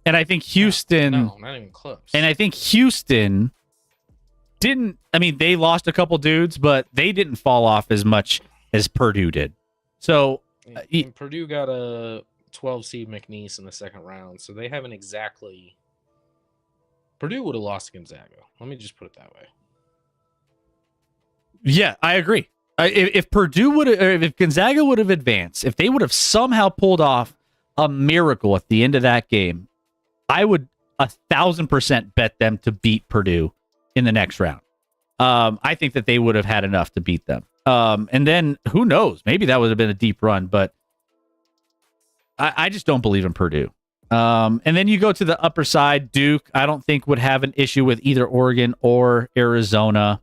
And I think Houston...
No, not even close.
And I think Houston didn't... I mean, they lost a couple dudes, but they didn't fall off as much as Purdue did. So...
Purdue got a 12 seed McNeese in the second round, so they haven't exactly... Purdue would have lost to Gonzaga. Let me just put it that way.
Yeah, I agree. If Purdue would have... If Gonzaga would have advanced, if they would have somehow pulled off a miracle at the end of that game, I would 1,000% bet them to beat Purdue in the next round. I think that they would have had enough to beat them. And then who knows? Maybe that would have been a deep run, but I just don't believe in Purdue. And then you go to the upper side. Duke, I don't think would have an issue with either Oregon or Arizona.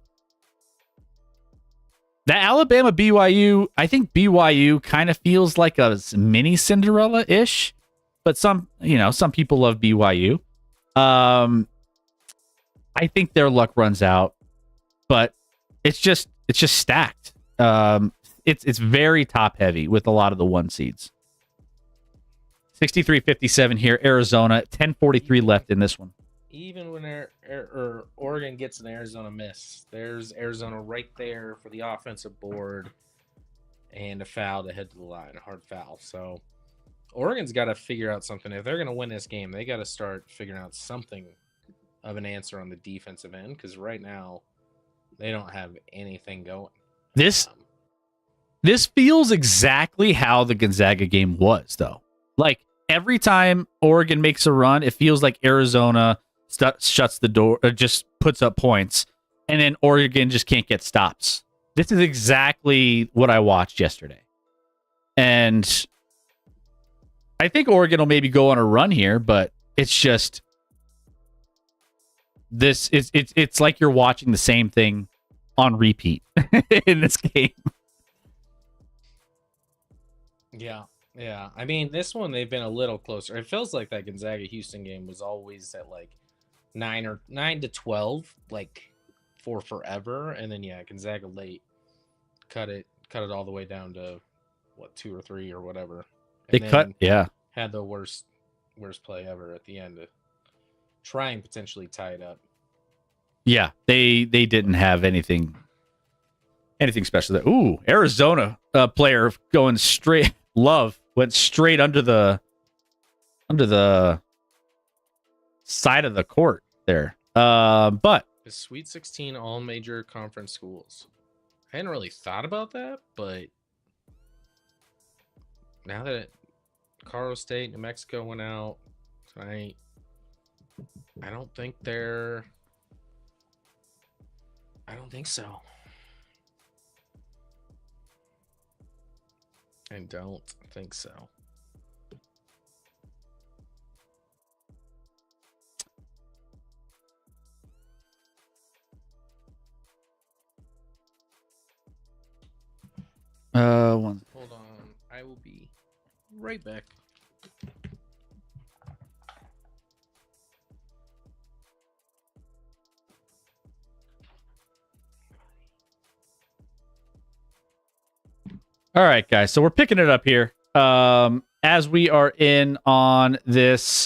The Alabama BYU, I think BYU kind of feels like a mini Cinderella-ish. But some people love BYU. I think their luck runs out, but it's just stacked. It's very top heavy with a lot of the 1 seeds. 63-57 here, Arizona. 10:43 left in this one.
Even when Oregon gets an Arizona miss, there's Arizona right there for the offensive board and a foul to head to the line, a hard foul. So Oregon's got to figure out something. If they're going to win this game, they got to start figuring out something of an answer on the defensive end, because right now they don't have anything going.
This feels exactly how the Gonzaga game was, though. Like, every time Oregon makes a run, it feels like Arizona shuts the door, or just puts up points, and then Oregon just can't get stops. This is exactly what I watched yesterday. And I think Oregon will maybe go on a run here, but it's just it's like you're watching the same thing on repeat in this game.
Yeah, Yeah, I mean, this one they've been a little closer. It feels like that Gonzaga Houston game was always at like 9 to 12, like for forever, and then yeah, Gonzaga late cut it all the way down to what 2 or 3 or whatever,
They
and
cut,
then
yeah.
had the worst play ever at the end to try and potentially tie it up.
Yeah, they didn't have anything special there. Ooh, Arizona player going straight. Love went straight under the side of the court there. But
The Sweet 16 all major conference schools. I hadn't really thought about that, but now that Colorado State, New Mexico went out tonight, I don't think so. I don't think so.
One.
Hold on. I will be right back.
All right, guys. So we're picking it up here. As we are in on this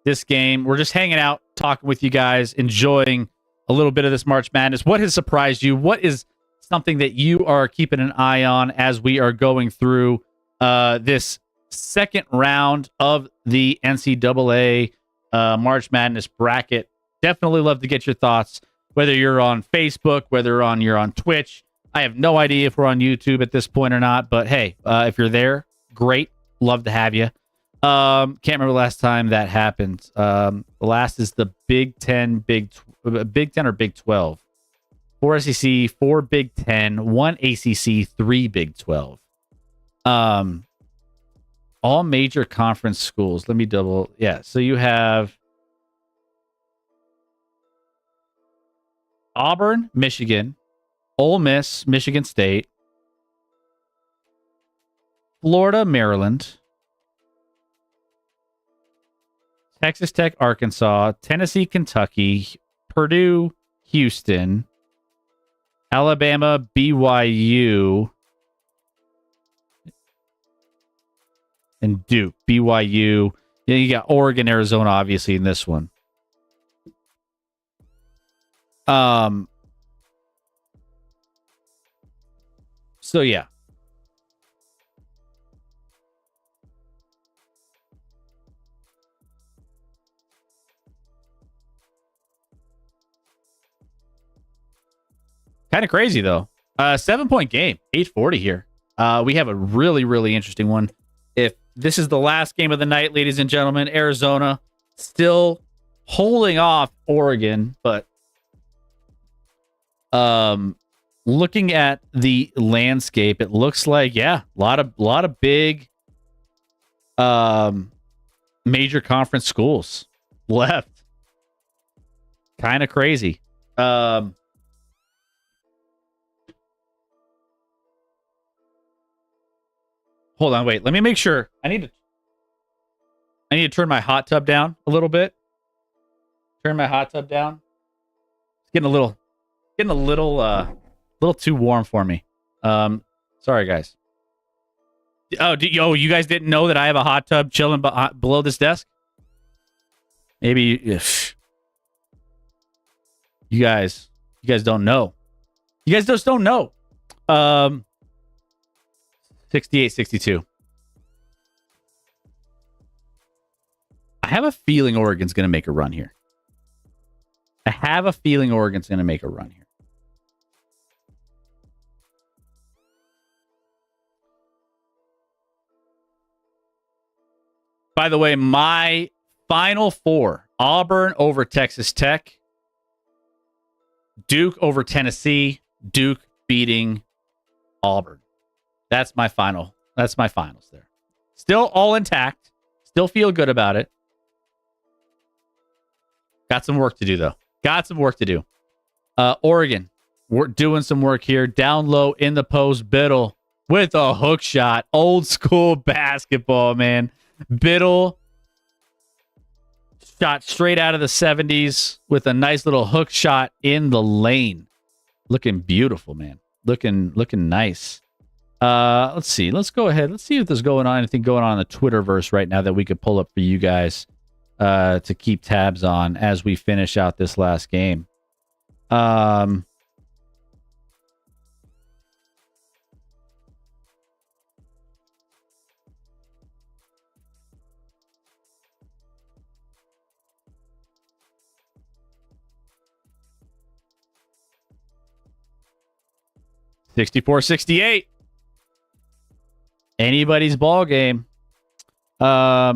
this game, we're just hanging out, talking with you guys, enjoying a little bit of this March Madness. What has surprised you? What is something that you are keeping an eye on as we are going through this second round of the NCAA March Madness bracket? Definitely love to get your thoughts, whether you're on Facebook, whether you're on Twitch. I have no idea if we're on YouTube at this point or not, but hey, if you're there, great. Love to have you. Can't remember the last time that happened. The last is the Big Ten, Big Ten or Big 12. 4 SEC, 4 Big Ten, 1 ACC, 3 Big 12. All major conference schools. Let me double. Yeah, so you have Auburn, Michigan, Ole Miss, Michigan State, Florida, Maryland, Texas Tech, Arkansas, Tennessee, Kentucky, Purdue, Houston, Alabama, BYU, and Duke, BYU. Yeah, you got Oregon, Arizona, obviously in this one. So yeah. Kind of crazy though. 7-point game, 840 here. We have a really, really interesting one. If this is the last game of the night, ladies and gentlemen, Arizona still holding off Oregon, but looking at the landscape, it looks like, yeah, a lot of big major conference schools left. Kind of crazy. Hold on, wait. Let me make sure. I need to turn my hot tub down a little bit. Turn my hot tub down. It's getting a little too warm for me. Sorry guys. Oh, you guys didn't know that I have a hot tub chilling below this desk? Maybe if you guys don't know. You guys just don't know. 68-62. I have a feeling Oregon's going to make a run here. By the way, my final four: Auburn over Texas Tech, Duke over Tennessee, Duke beating Auburn. That's my finals there. Still all intact. Still feel good about it. Got some work to do, though. Oregon, we're doing some work here. Down low in the post. Biddle with a hook shot. Old school basketball, man. Biddle shot straight out of the 70s with a nice little hook shot in the lane. Looking beautiful, man. Looking nice. Let's see. Let's go ahead. Let's see if there's anything going on in the Twitterverse right now that we could pull up for you guys to keep tabs on as we finish out this last game. 64-68. Anybody's ball game. Got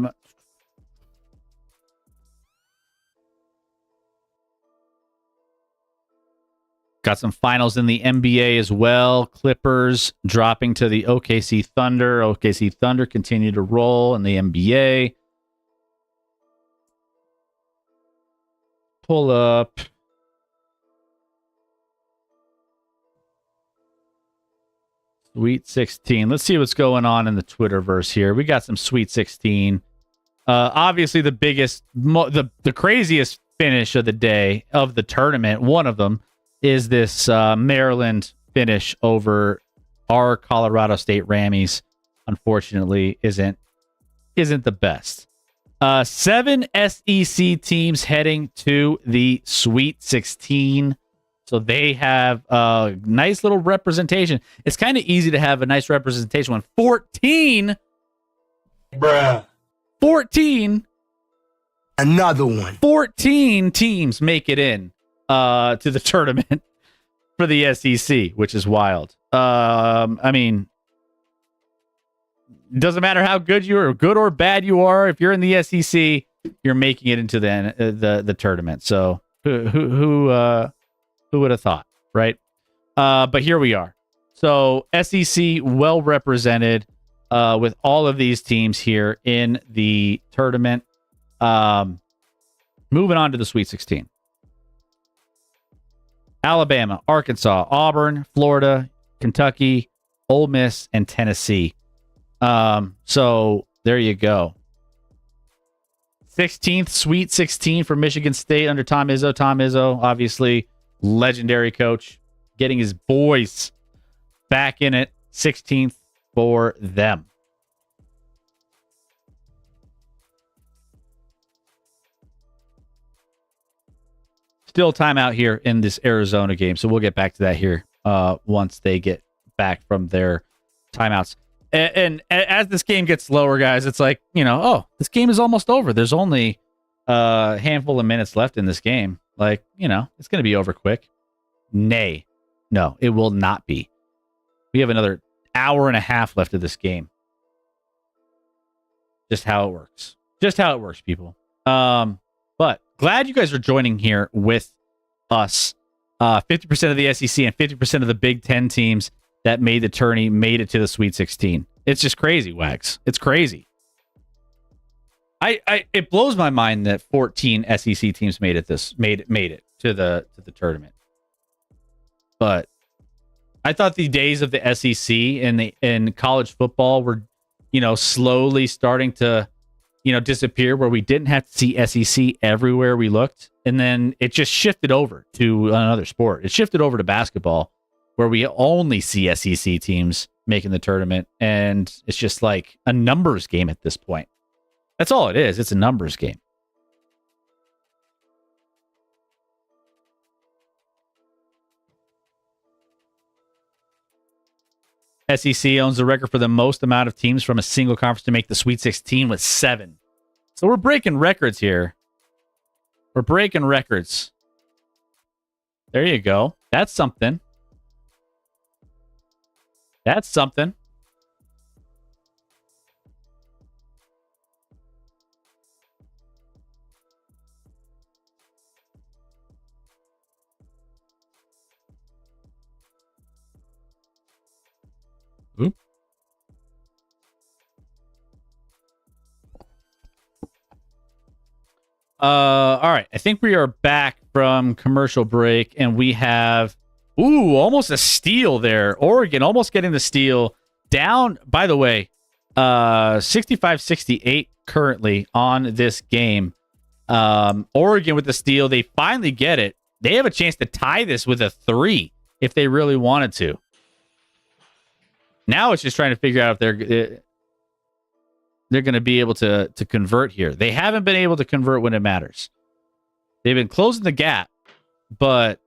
some finals in the NBA as well. Clippers dropping to the OKC Thunder. OKC Thunder continue to roll in the NBA. Pull up. Sweet 16. Let's see what's going on in the Twitterverse here. We got some Sweet 16. Obviously, the biggest, the craziest finish of the day of the tournament, one of them, is this Maryland finish over our Colorado State Rammies. Unfortunately, isn't the best. 7 SEC teams heading to the Sweet 16. So they have a nice little representation. It's kind of easy to have a nice representation when 14
another one.
14 teams make it in to the tournament for the SEC, which is wild. I mean, it doesn't matter how good you are, good or bad you are. If you're in the SEC, you're making it into the tournament. So who would have thought, right? But here we are. So SEC well represented with all of these teams here in the tournament. Moving on to the Sweet 16. Alabama, Arkansas, Auburn, Florida, Kentucky, Ole Miss, and Tennessee. So there you go. 16th Sweet 16 for Michigan State under Tom Izzo. Tom Izzo, obviously, legendary coach, getting his boys back in it. 16th for them. Still timeout here in this Arizona game, so we'll get back to that here once they get back from their timeouts. And as this game gets lower, guys, it's like, this game is almost over. There's only a handful of minutes left in this game. Like, it's going to be over quick. Nay. No, it will not be. We have another hour and a half left of this game. Just how it works. Just how it works, people. But glad you guys are joining here with us. 50% of the SEC and 50% of the Big Ten teams that made the tourney made it to the Sweet 16. It's just crazy, Wags. It's crazy. It blows my mind that 14 SEC teams made it to the tournament. But I thought the days of the SEC in college football were, slowly starting to, disappear, where we didn't have to see SEC everywhere we looked. And then it just shifted over to another sport. It shifted over to basketball, where we only see SEC teams making the tournament. And it's just like a numbers game at this point. That's all it is. It's a numbers game. SEC owns the record for the most amount of teams from a single conference to make the Sweet 16 with 7. So we're breaking records here. We're breaking records. There you go. That's something. That's something. Oop. All right. I think we are back from commercial break, and we have almost a steal there. Oregon almost getting the steal Down, by the way, 65-68 currently on this game. Oregon with the steal. They finally get it. They have a chance to tie this with a 3 if they really wanted to. Now it's just trying to figure out if they're going to be able to convert here. They haven't been able to convert when it matters. They've been closing the gap, but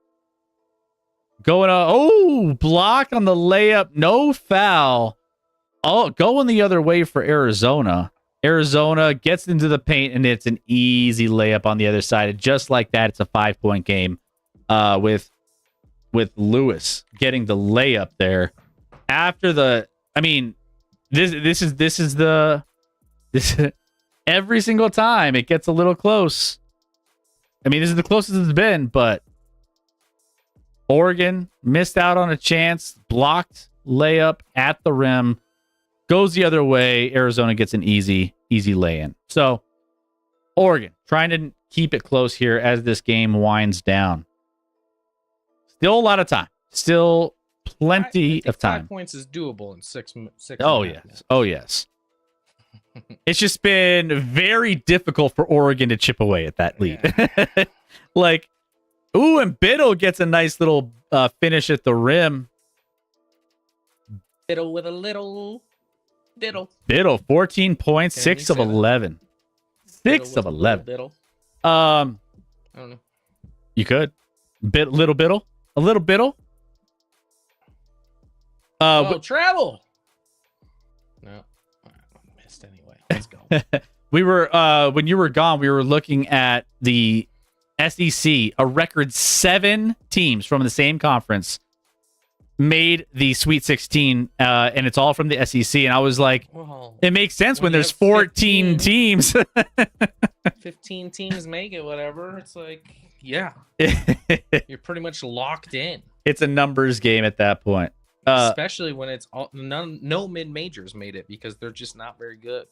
going block on the layup, no foul. Oh, going the other way for Arizona. Arizona gets into the paint, and it's an easy layup on the other side. And just like that, it's a 5-point game with Lewis getting the layup there. After this every single time it gets a little close. I mean, this is the closest it's been, but Oregon missed out on a chance, blocked layup at the rim, goes the other way. Arizona gets an easy lay-in. So Oregon trying to keep it close here as this game winds down. Still a lot of time. Still plenty of time.
5 points is doable in six.
Oh, yes. Minutes. Oh, yes. It's just been very difficult for Oregon to chip away at that lead. Yeah. And Biddle gets a nice little finish at the rim.
Biddle with a little diddle.
Biddle, 14 points, 6 of 11. 6 of 11.
Biddle.
I
don't know.
You could. Little Biddle? A little Biddle?
Travel. No. Missed anyway. Let's go.
We were when you were gone, we were looking at the SEC. A record 7 teams from the same conference made the Sweet 16, and it's all from the SEC. And I was like, it makes sense when there's 14 teams.
15 teams make it, whatever. It's like, yeah. You're pretty much locked in.
It's a numbers game at that point.
Especially when it's no mid-majors made it because they're just not very good.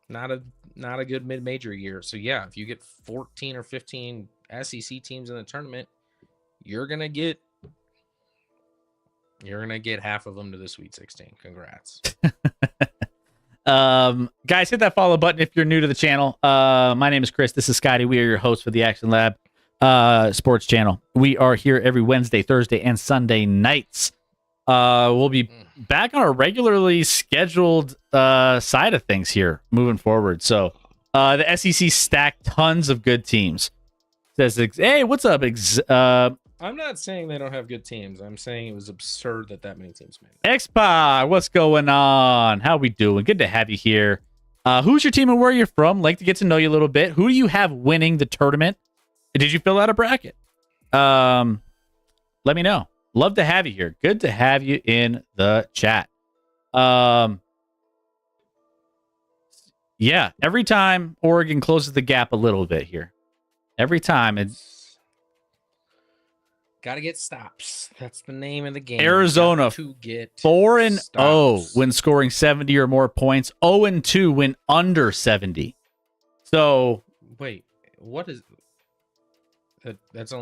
Not a good mid-major year. So yeah, if you get 14 or 15 SEC teams in the tournament, you're gonna get half of them to the Sweet 16. Congrats.
Guys, hit that follow button if you're new to the channel. My name is Chris. This is Scotty. We are your hosts for the ActionLab sports channel. We are here every Wednesday, Thursday, and Sunday nights. We'll be back on a regularly scheduled side of things here moving forward. So the SEC stacked tons of good teams. Says, hey, what's up?
I'm not saying they don't have good teams. I'm saying it was absurd that many teams made it.
Expa, what's going on? How we doing? Good to have you here. Who's your team and where you're from? Like to get to know you a little bit. Who do you have winning the tournament? Did you fill out a bracket? Let me know. Love to have you here. Good to have you in the chat. Yeah, every time Oregon closes the gap a little bit here. Every time it's
got to get stops. That's the name of the game.
Arizona
to get
4-0 when scoring 70 or more points. 0-2 when under 70. So
wait, what is that's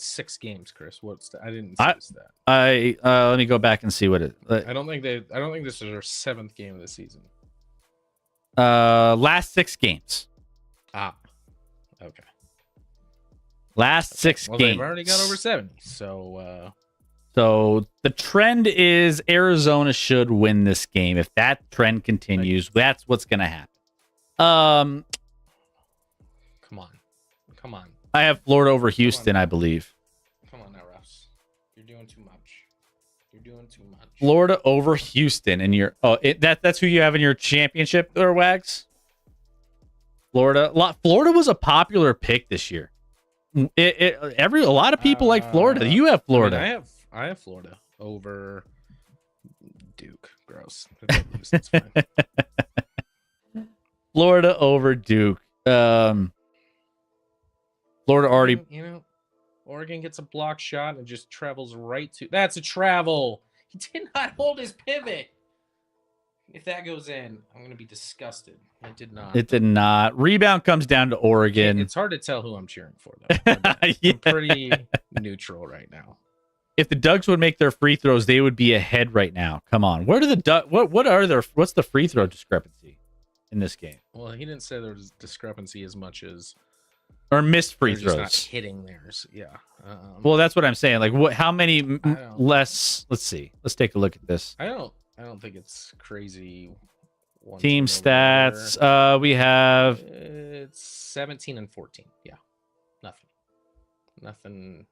6 games, Chris. I didn't see that.
Let me go back and see what it.
I don't think this is our 7th game of the season.
Last 6 games.
Okay.
Last 6
games.
They've
already got over 70. So
the trend is Arizona should win this game. If that trend continues, that's what's going to happen.
Come on.
I have Florida over Houston, I believe.
Come on now, Russ. You're doing too much.
Florida over Houston, and that's who you have in your championship, or Wags? Florida was a popular pick this year. A lot of people like Florida. You have Florida.
I have Florida over Duke. Gross. It's fine.
Florida over Duke. Florida already.
Oregon gets a block shot and just travels right to. That's a travel. He did not hold his pivot. If that goes in, I'm going to be disgusted. It did not.
It did not. Rebound comes down to Oregon.
It's hard to tell who I'm cheering for, though. I'm pretty neutral right now.
if the Ducks would make their free throws, they would be ahead right now. Come on. Where do the Ducks, what's the free throw discrepancy in this game?
Well, he didn't say there was discrepancy as much as
or missed free
they're
throws.
just not hitting theirs. Yeah.
Well, that's what I'm saying. Like, what? How many less? Let's see. Let's take a look at this.
I don't think it's crazy.
Team stats. We have
it's 17 and 14. Yeah. Nothing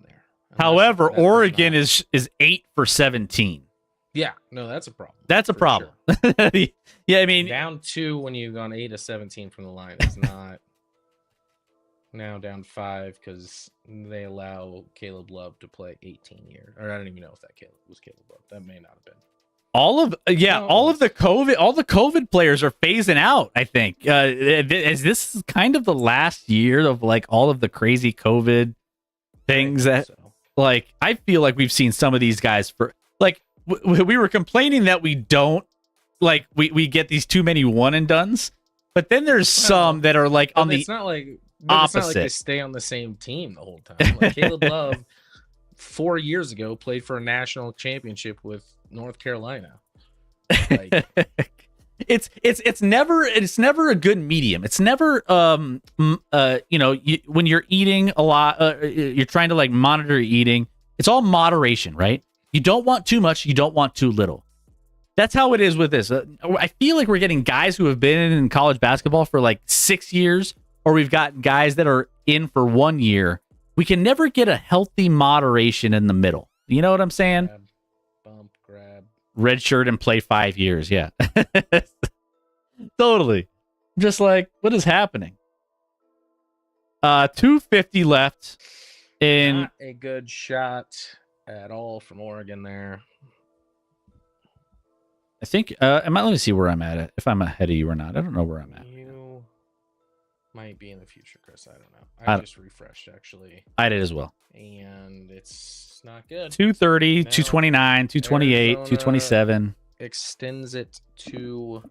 there.
However, Oregon is 8 for 17.
Yeah, no, that's a problem.
That's a problem. Sure. Yeah, I mean,
down 2 when you've gone 8 of 17 from the line is not. Now down 5 because they allow Caleb Love to play 18 years. Or I don't even know if that was Caleb Love. That may not have been. All of the
COVID players are phasing out. I think is this kind of the last year of like all of the crazy COVID things that like I feel like we've seen some of these guys for like we were complaining that we don't like we get these too many one and dones, but then there's some that are like on the
it's not like
opposite.
It's not like they stay on the same team the whole time. Like Caleb Love 4 years ago played for a national championship with North Carolina. Like,
it's never a good medium. It's never when you're eating a lot, you're trying to like monitor your eating. It's all moderation, right? You don't want too much, you don't want too little. That's how it is with this. I feel like we're getting guys who have been in college basketball for like 6 years, or we've got guys that are in for 1 year. We can never get a healthy moderation in the middle. You know what I'm saying?
Bump, grab.
Red shirt and play 5 years. Yeah. Totally. Just like, what is happening? 2:50 left.
Not a good shot at all from Oregon there.
I think, let me see where I'm at. If I'm ahead of you or not. I don't know where I'm at.
You might be in the future, Chris. I don't know. I just refreshed, actually.
I did as well.
And it's not good.
230, 229, 228, 227.
Extends it to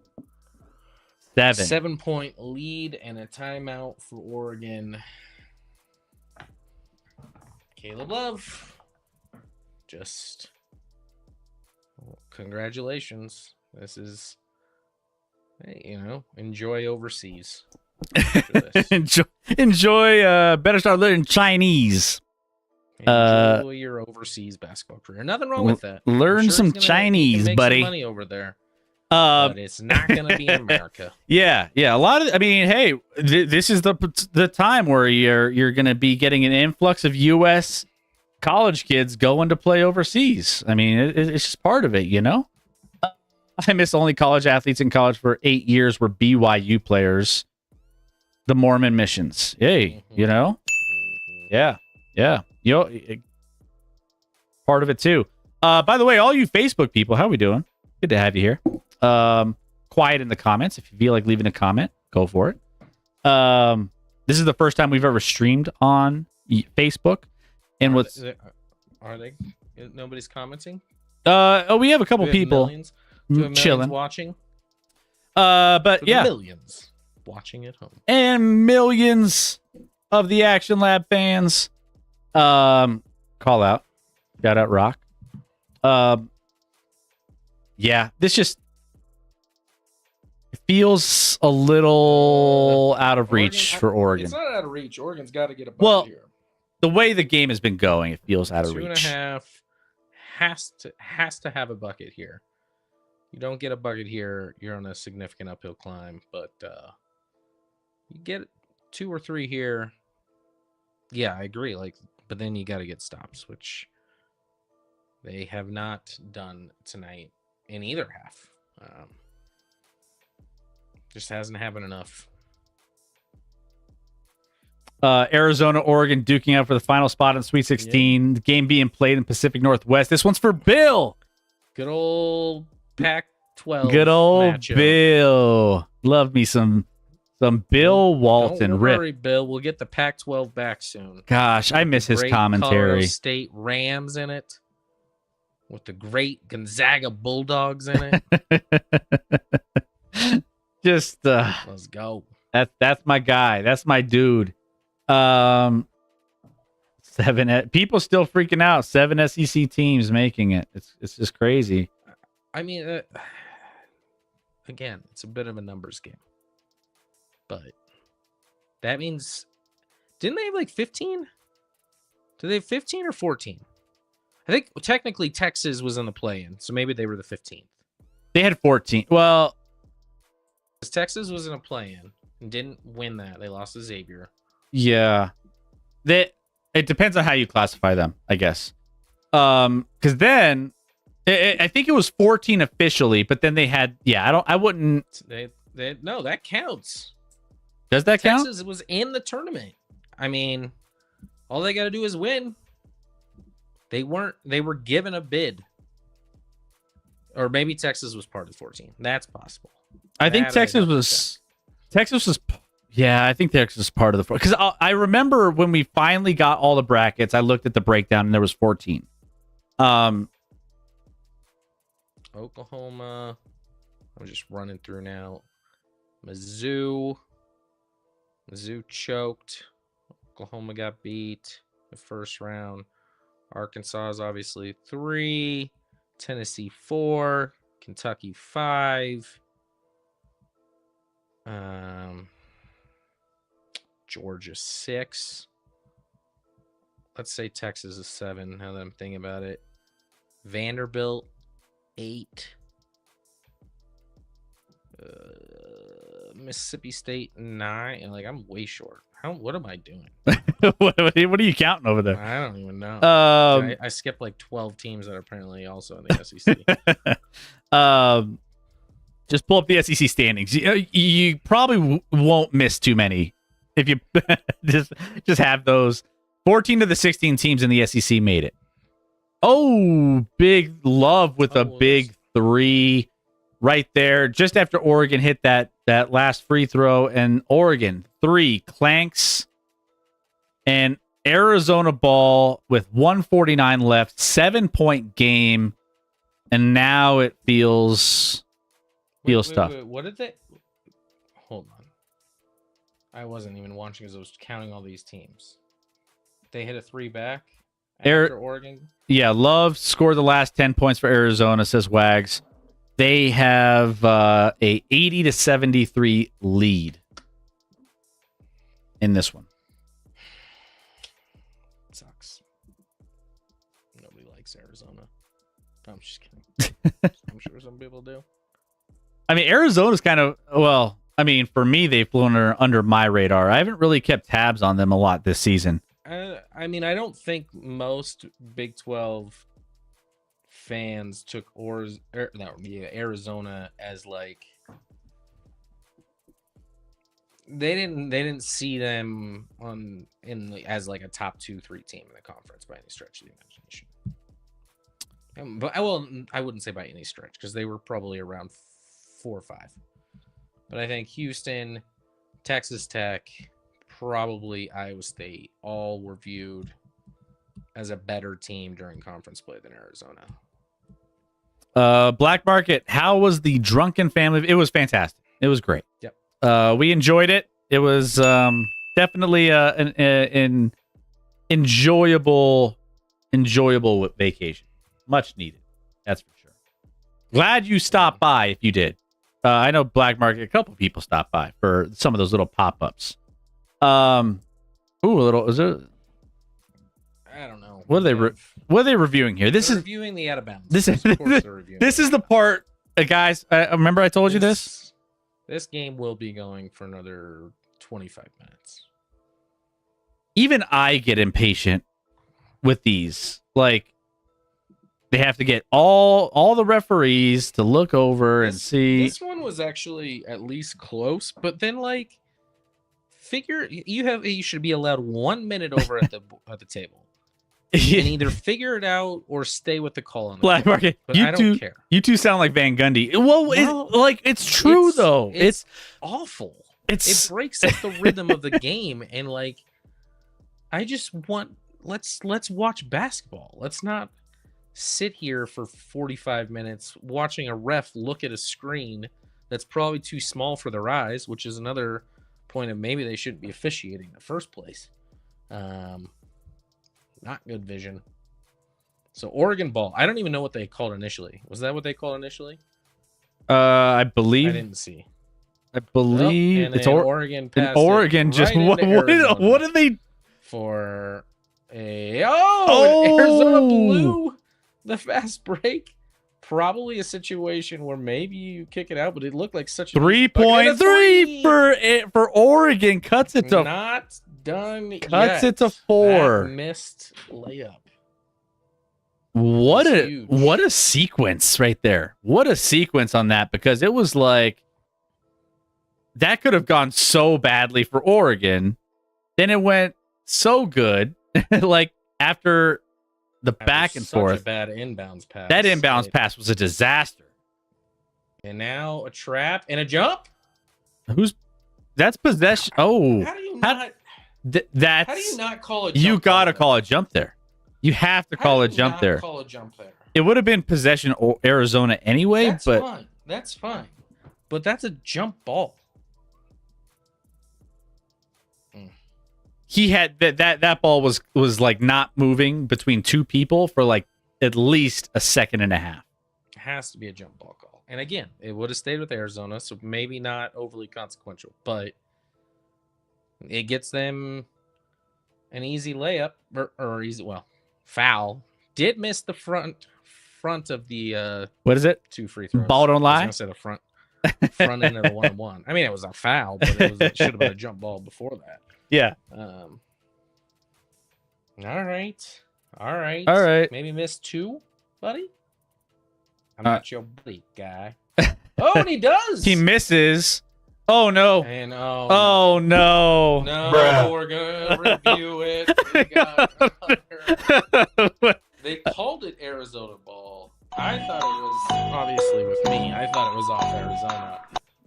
7.
7-point lead and a timeout for Oregon. Caleb Love. Just congratulations. This is, hey, enjoy overseas.
enjoy better start learning Chinese.
Enjoy your overseas basketball career. Nothing wrong with that.
Learn some Chinese, buddy.
Some money over there. But it's not going to be in America.
Yeah. A lot of, hey, this is the time where you're going to be getting an influx of U.S. college kids going to play overseas. I mean, it's just part of it, I miss only college athletes in college for 8 years were BYU players. The Mormon missions. Hey, Yeah. Part of it too. By the way, all you Facebook people, how are we doing? Good to have you here. Quiet in the comments. If you feel like leaving a comment, go for it. This is the first time we've ever streamed on Facebook. And
are they? Nobody's commenting?
We have a couple people chilling,
watching.
But yeah,
millions watching at home,
and millions of the ActionLab fans. Call out, shout out, Rock. Yeah, this just feels a little out of reach for Oregon.
It's not out of reach. Oregon's got to get a bucket here.
The way the game has been going, it feels out of reach.
2.5 has to have a bucket here. You don't get a bucket here, you're on a significant uphill climb. But you get 2 or 3 here. Yeah, I agree. But then you got to get stops, which they have not done tonight in either half. Just hasn't happened enough.
Arizona, Oregon duking out for the final spot in Sweet 16. The game being played in Pacific Northwest. This one's for Bill.
Good old Pac-12.
Good old
matchup.
Bill. Love me some Bill Walton.
Don't worry, Bill. We'll get the Pac-12 back soon.
Gosh, I miss his commentary.
Colorado State Rams in it. With the great Gonzaga Bulldogs in
it. Just
let's go.
That's my guy. That's my dude. Let's People still freaking out. 7 SEC teams making it. It's just crazy.
I mean, again, it's a bit of a numbers game, but that means didn't they have like 15? Did they have 15 or 14? I think technically Texas was in the play-in, so maybe they were the 15th.
They had 14. Well,
Texas was in a play-in and didn't win that. They lost to Xavier.
yeah. It depends on how you classify them, I guess. Because then I think it was 14 officially, but then they had I wouldn't.
No, that counts.
Does that count?
Texas was in the tournament. I mean, all they got to do is win. They were given a bid. Or maybe Texas was part of 14. That's possible.
I think Texas was. Yeah, I think Texas was part of the. Because I remember when we finally got all the brackets, I looked at the breakdown and there was 14.
Oklahoma. I'm just running through now. Mizzou choked. Oklahoma got beat the first round. Arkansas is obviously 3. Tennessee 4. Kentucky 5. Georgia 6. Let's say Texas is 7. Now that I'm thinking about it, Vanderbilt 8. Mississippi State 9. And I'm way short. What am I doing?
What are you counting over there?
I don't even know. I skipped like 12 teams that are apparently also in the SEC.
Just pull up the SEC standings. You probably won't miss too many if you just have those. 14 of the 16 teams in the SEC made it. Oh, Big Love with a big 3 right there, just after Oregon hit that last free throw, and Oregon 3 clanks, and Arizona ball with 1:49 left, 7-point game, and now it feels tough.
Wait, what did they? Hold on, I wasn't even watching because I was counting all these teams. They hit a 3 back after Oregon.
Yeah, Love scored the last 10 points for Arizona, says Wags. They have a 80-73 lead in this one.
Sucks. Nobody likes Arizona. I'm just kidding. I'm sure some people do.
I mean, Arizona's kind of, well, I mean, for me, they've flown under my radar. I haven't really kept tabs on them a lot this season.
I mean, I don't think most Big 12 fans took Arizona as like they didn't see them as like a top 2-3 team in the conference by any stretch of the imagination. But I wouldn't say by any stretch because they were probably around 4 or 5. But I think Houston, Texas Tech, probably Iowa State, all were viewed as a better team during conference play than Arizona.
Black Market, how was the drunken family? It was fantastic. It was great.
Yep.
We enjoyed it. It was definitely an enjoyable vacation. Much needed. That's for sure. Glad you stopped by if you did. I know Black Market, a couple people stopped by for some of those little pop-ups. Is it?
I don't know.
What are they reviewing here? They're
reviewing the out of bounds.
This is the part, guys. Remember I told you this.
This game will be going for another 25 minutes.
Even I get impatient with these. Like, they have to get all the referees to look over and see.
This one was actually at least close, but then like, figure you should be allowed 1 minute over at the table. And either figure it out or stay with the call on the
Black Market.
But I don't care.
You two sound like Van Gundy. Well, it's true though. It's
awful. It breaks up the rhythm of the game, and like, I just want let's watch basketball. Let's not sit here for 45 minutes watching a ref look at a screen that's probably too small for their eyes, which is another point of maybe they shouldn't be officiating in the first place. Not good vision. So Oregon ball. I don't even know what they called initially. Was that what they called initially?
I
I
believe.
didn't see.
I believe
and
it's
then Oregon
and
passed
Oregon
it
just
right into Arizona
what did they
for a
Oh!
Arizona blew the fast break. Probably a situation where maybe you kick it out, but it looked like such a
3.3 for Oregon cuts it to
not done
cuts
yet.
it to 4.
That missed layup.
What
huge.
what a sequence right there. What a sequence on that, because it was like that could have gone so badly for Oregon. Then it went so good. Like after the back and forth.
A bad inbounds pass.
That inbounds pass was a disaster.
And now a trap and a jump.
That's possession? Oh,
how do you not?
That's
how do you not call a jump?
You gotta call a jump there. You have to call a jump there.
Call a jump there.
It would have been possession Arizona anyway,
that's
but
fine. That's fine. But that's a jump ball.
He had that ball was like not moving between two people for like at least a second and a half.
It has to be a jump ball call. And again, it would have stayed with Arizona, so maybe not overly consequential, but it gets them an easy layup or easy foul. Did miss the front of the
what is it?
2 free throws.
Ball don't lie.
I was gonna say the front end of the 1-1. I mean, it was a foul, but it should have been a jump ball before that.
Yeah.
All right. Maybe missed 2, buddy. I'm not your buddy, guy. Oh, and he does.
He misses. Oh no.
And
oh no.
No,
Bruh.
we're gonna review it. They called it Arizona ball. I thought it was obviously with me. I thought it was off Arizona,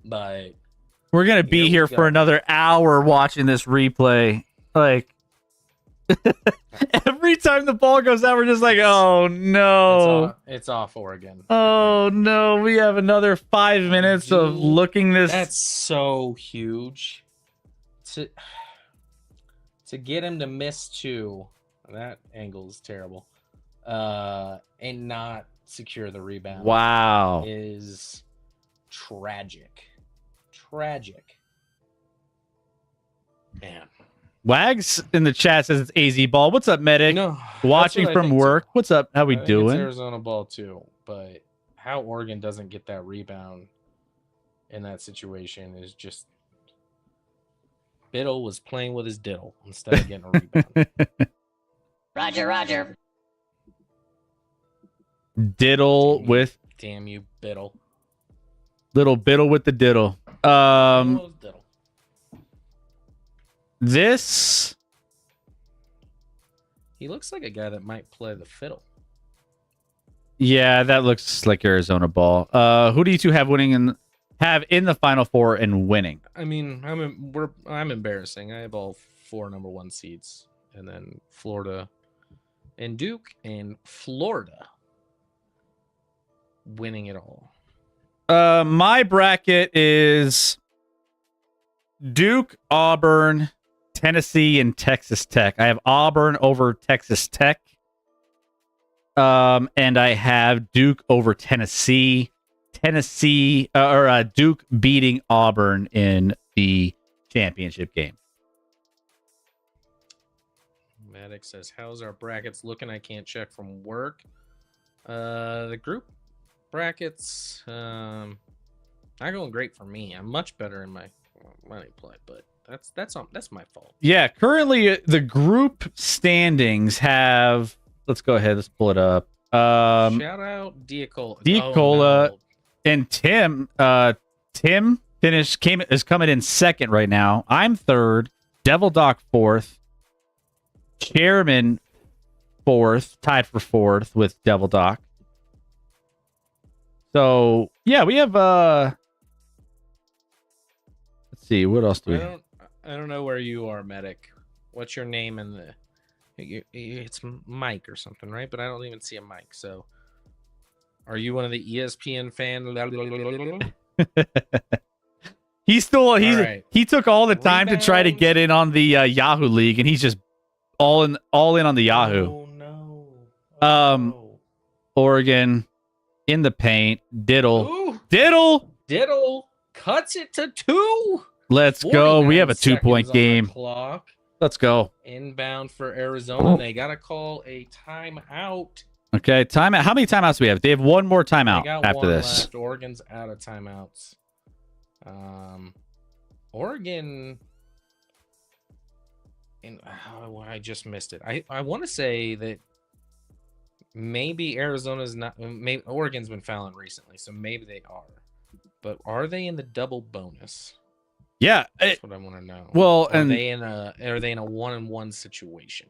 but.
We're going to be here for another hour watching this replay. Like, every time the ball goes out, we're just like, oh, no.
It's off Oregon.
Oh, no. We have another 5 minutes of looking this.
That's so huge. To get him to miss 2, that angle is terrible, and not secure the rebound.
Wow.
Is tragic. Man.
Wags in the chat says it's AZ ball. What's up, medic?
No,
watching from work. What's up? How we doing?
It's Arizona ball too, but how Oregon doesn't get that rebound in that situation is just. Biddle was playing with his diddle instead of getting a rebound.
Roger.
Diddle with.
Damn you, Biddle.
Little Biddle with the diddle. This.
He looks like a guy that might play the fiddle.
Yeah, that looks like Arizona ball. Who do you two have winning in the Final Four and winning?
I mean, I'm embarrassing. I have all 4 number 1 seeds, and then Florida and Duke and Florida winning it all.
My bracket is Duke, Auburn, Tennessee, and Texas Tech. I have Auburn over Texas Tech. And I have Duke over Tennessee. Duke beating Auburn in the championship game.
Maddox says, how's our brackets looking? I can't check from work. The group brackets not going great for me. I'm much better in my money play, but that's my fault.
Yeah, currently the group standings have. Let's go ahead. Let's pull it up.
Shout out
Diacola and Tim. Tim is coming in second right now. I'm third. Devil Doc fourth. Chairman fourth, tied for fourth with Devil Doc. So yeah, we have let's see, what else do we have?
I don't know where you are, Medic. What's your name in the it's Mike or something, right? But I don't even see a Mike. So are you one of the ESPN fan? He took all the time to try to get in on the Yahoo League, and he's just
all in on the Yahoo.
Oh no.
Oh, Oregon in the paint. Diddle.
Ooh.
Diddle
cuts it to 2.
Let's go. We have a 2-point game.
Clock.
Let's go.
Inbound for Arizona. They got to call a timeout.
Okay, timeout. How many timeouts do we have? They have one more timeout after this.
Left. Oregon's out of timeouts. Oregon. I just missed it. I want to say that maybe Arizona's not. Maybe Oregon's been fouling recently, so maybe they are. But are they in the double bonus?
Yeah,
that's what I want to know.
Well,
are they in a 1-on-1 situation?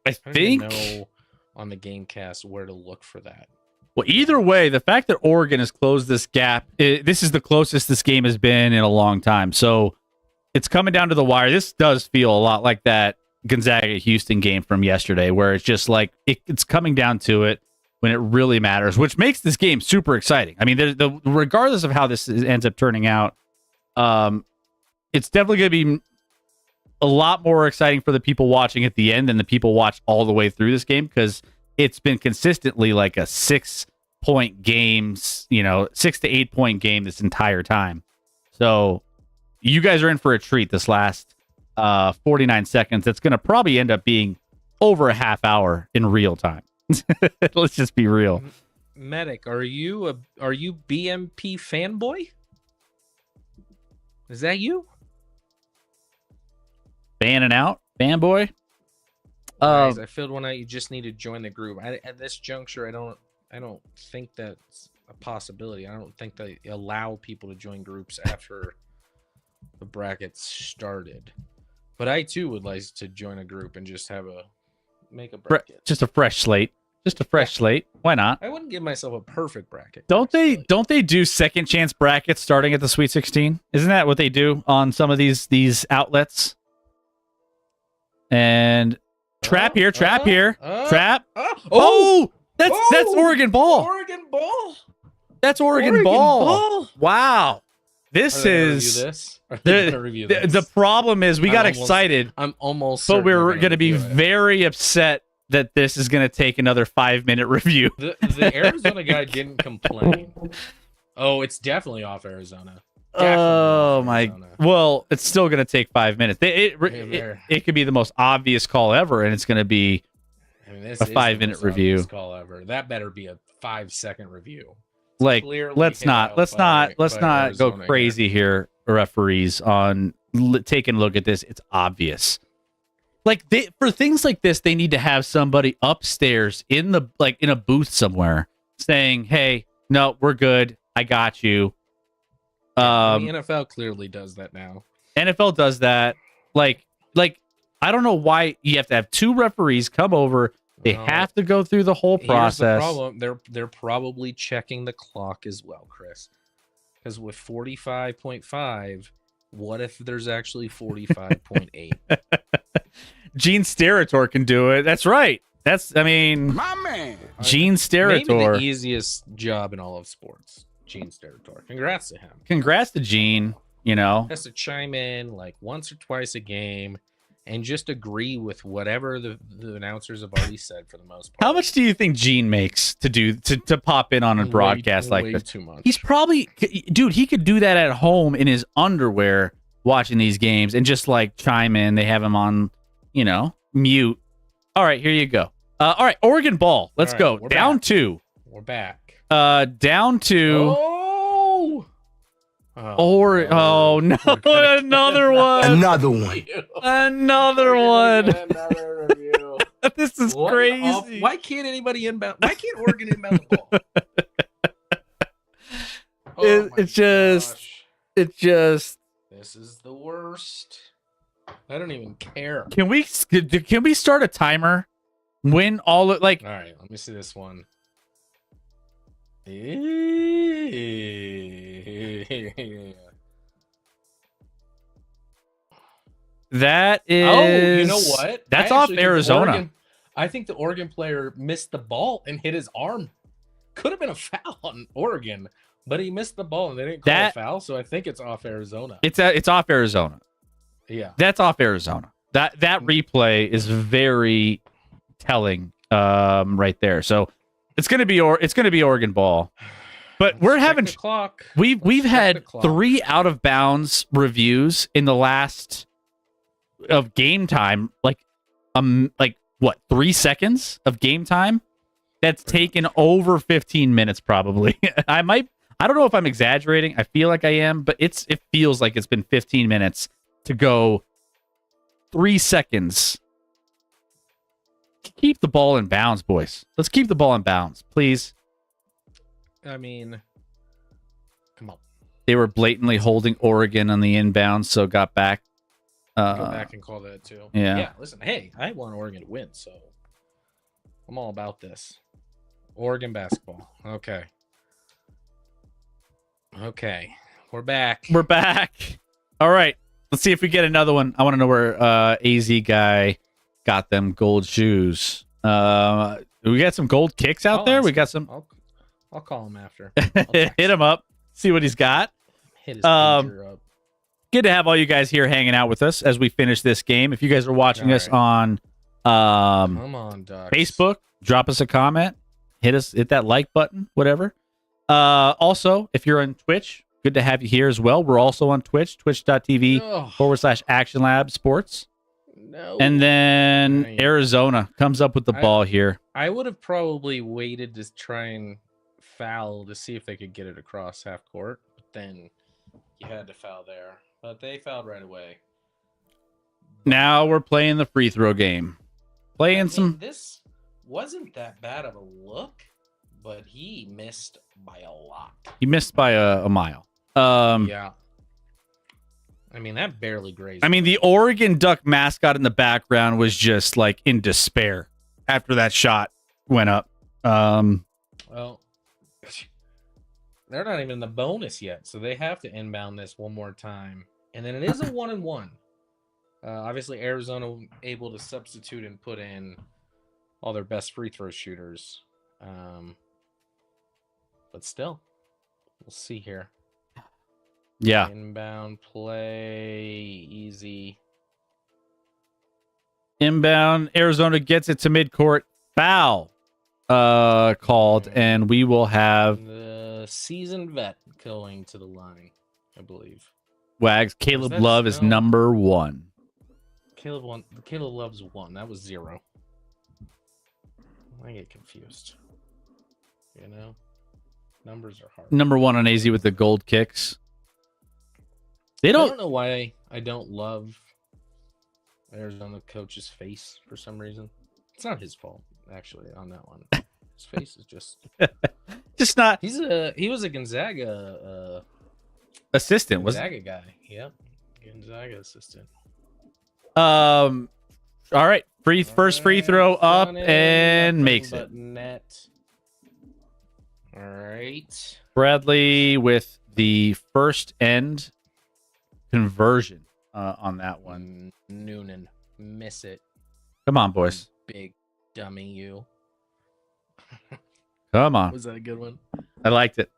I think
know on the GameCast where to look for that.
Well, either way, the fact that Oregon has closed this gap, this is the closest this game has been in a long time. So it's coming down to the wire. This does feel a lot like that Gonzaga-Houston game from yesterday, where it's just like it's coming down to it when it really matters, which makes this game super exciting. I mean, regardless of how this ends up turning out, it's definitely going to be a lot more exciting for the people watching at the end than the people watch all the way through this game, because it's been consistently like a 6-point games, 6 to 8 point game this entire time. So you guys are in for a treat this last 49 seconds. That's going to probably end up being over a half hour in real time. Let's just be real.
Medic, are you BMP fanboy? Is that you?
Fanning out, fanboy.
Guys, I filled one out. You just need to join the group. At this juncture, I don't think that's a possibility. I don't think they allow people to join groups after the brackets started. But I too would like to join a group and just make a bracket.
Just a fresh slate. Just a fresh slate. Why not?
I wouldn't give myself a perfect bracket.
Don't they do second chance brackets starting at the Sweet 16? Isn't that what they do on some of these outlets? And trap here. That's Oregon ball. That's Oregon ball. Wow. This is the problem is we got excited.
I'm almost
but we're going to be very upset that this is going to take another 5-minute review.
The Arizona guy didn't complain. Oh, it's definitely off Arizona.
Oh my! Well, it's still going to take 5 minutes. It could be the most obvious call ever, and it's going to be a 5-minute review.
Call ever. That better be a 5-second review.
Like, let's not go crazy here, referees, on taking a look at this. It's obvious. Like for things like this, they need to have somebody upstairs in a booth somewhere saying, "Hey, no, we're good. I got you."
The NFL clearly does that now.
NFL does that. Like I don't know why you have to have 2 referees come over. They have to go through the whole process.
Here's the problem. They're probably checking the clock as well, Chris. Because with 45.5, what if there's actually 45.8?
Gene Steratore can do it. That's right. My man. Gene Steratore.
Maybe the easiest job in all of sports. Gene Steratore. Congrats to him.
Congrats to Gene.
Has to chime in like once or twice a game and just agree with whatever the announcers have already said for the most part.
How much do you think Gene makes to pop in on a broadcast like this?
Too much.
He's probably, dude, he could do that at home in his underwear watching these games and just like chime in. They have him on, mute. All right, here you go. All right, Oregon ball. Let's go. Down back. 2.
We're back.
Down 2.
Oh
no! Another one.
Another one.
Another one.
Another review.
This is crazy.
Why can't anybody inbound? Why can't Oregon inbound the ball?
It's just.
This is the worst. I don't even care.
Can we start a timer? When all
All right, let me see this one.
That is.
Oh, you know what?
That's off Arizona.
I think the Oregon player missed the ball and hit his arm. Could have been a foul on Oregon, but he missed the ball and they didn't call a foul, so I think it's off Arizona.
It's off Arizona.
Yeah.
That's off Arizona. That replay is very telling right there. So it's going to be Oregon ball. But we're having we've had 3 out of bounds reviews in the last of game time, like what, 3 seconds of game time? That's taken over 15 minutes probably. I don't know if I'm exaggerating. I feel like I am, but it feels like it's been 15 minutes to go 3 seconds. Keep the ball in bounds, boys. Let's keep the ball in bounds, please.
I mean, come on.
They were blatantly holding Oregon on the inbound, so got back.
Go back and call that too.
Yeah.
Listen, hey, I want Oregon to win, so I'm all about this. Oregon basketball. Okay. We're back.
All right. Let's see if we get another one. I want to know where AZ guy got them gold shoes. We got some gold kicks out there. We got some.
I'll call him after.
Hit him up. See what he's got.
Hit his pager up.
Good to have all you guys here hanging out with us as we finish this game. If you guys are watching us on
come on, Ducks.
Facebook, drop us a comment. Hit that like button, whatever. Also, if you're on Twitch, good to have you here as well. We're also on Twitch, twitch.tv/ActionLab Sports.
No.
And then Arizona comes up with the ball here.
I would have probably waited to try and foul to see if they could get it across half court, but then you had to foul there. But they fouled right away.
Now we're playing the free throw game.
This wasn't that bad of a look, but he missed by a lot.
He missed by a mile.
Yeah. I mean, that barely grazed.
I mean, the Oregon Duck mascot in the background was just like in despair after that shot went up.
Well, they're not even in the bonus yet, so they have to inbound this one more time. And then it is a 1-and-1. Obviously, Arizona able to substitute and put in all their best free throw shooters. But still, we'll see here.
Yeah.
Inbound play, easy.
Inbound, Arizona gets it to midcourt. Foul called, and we will have
the seasoned vet going to the line, I believe.
Wags. Caleb Love is number 1.
Caleb Love's 1. That was 0. I get confused. You know? Numbers are hard.
Number 1 on AZ with the gold kicks. I
don't know why I don't love Arizona coach's face for some reason. It's not his fault, actually, on that one. His face is just
not.
He was a Gonzaga
assistant,
Gonzaga guy. Yep. Gonzaga assistant.
All right. First free throw up and makes it.
Net. All right.
Bradley with the first end conversion on that one.
Noonan, miss it.
Come on, boys.
Big dummy, you.
Come on.
Was that a good one?
I liked it.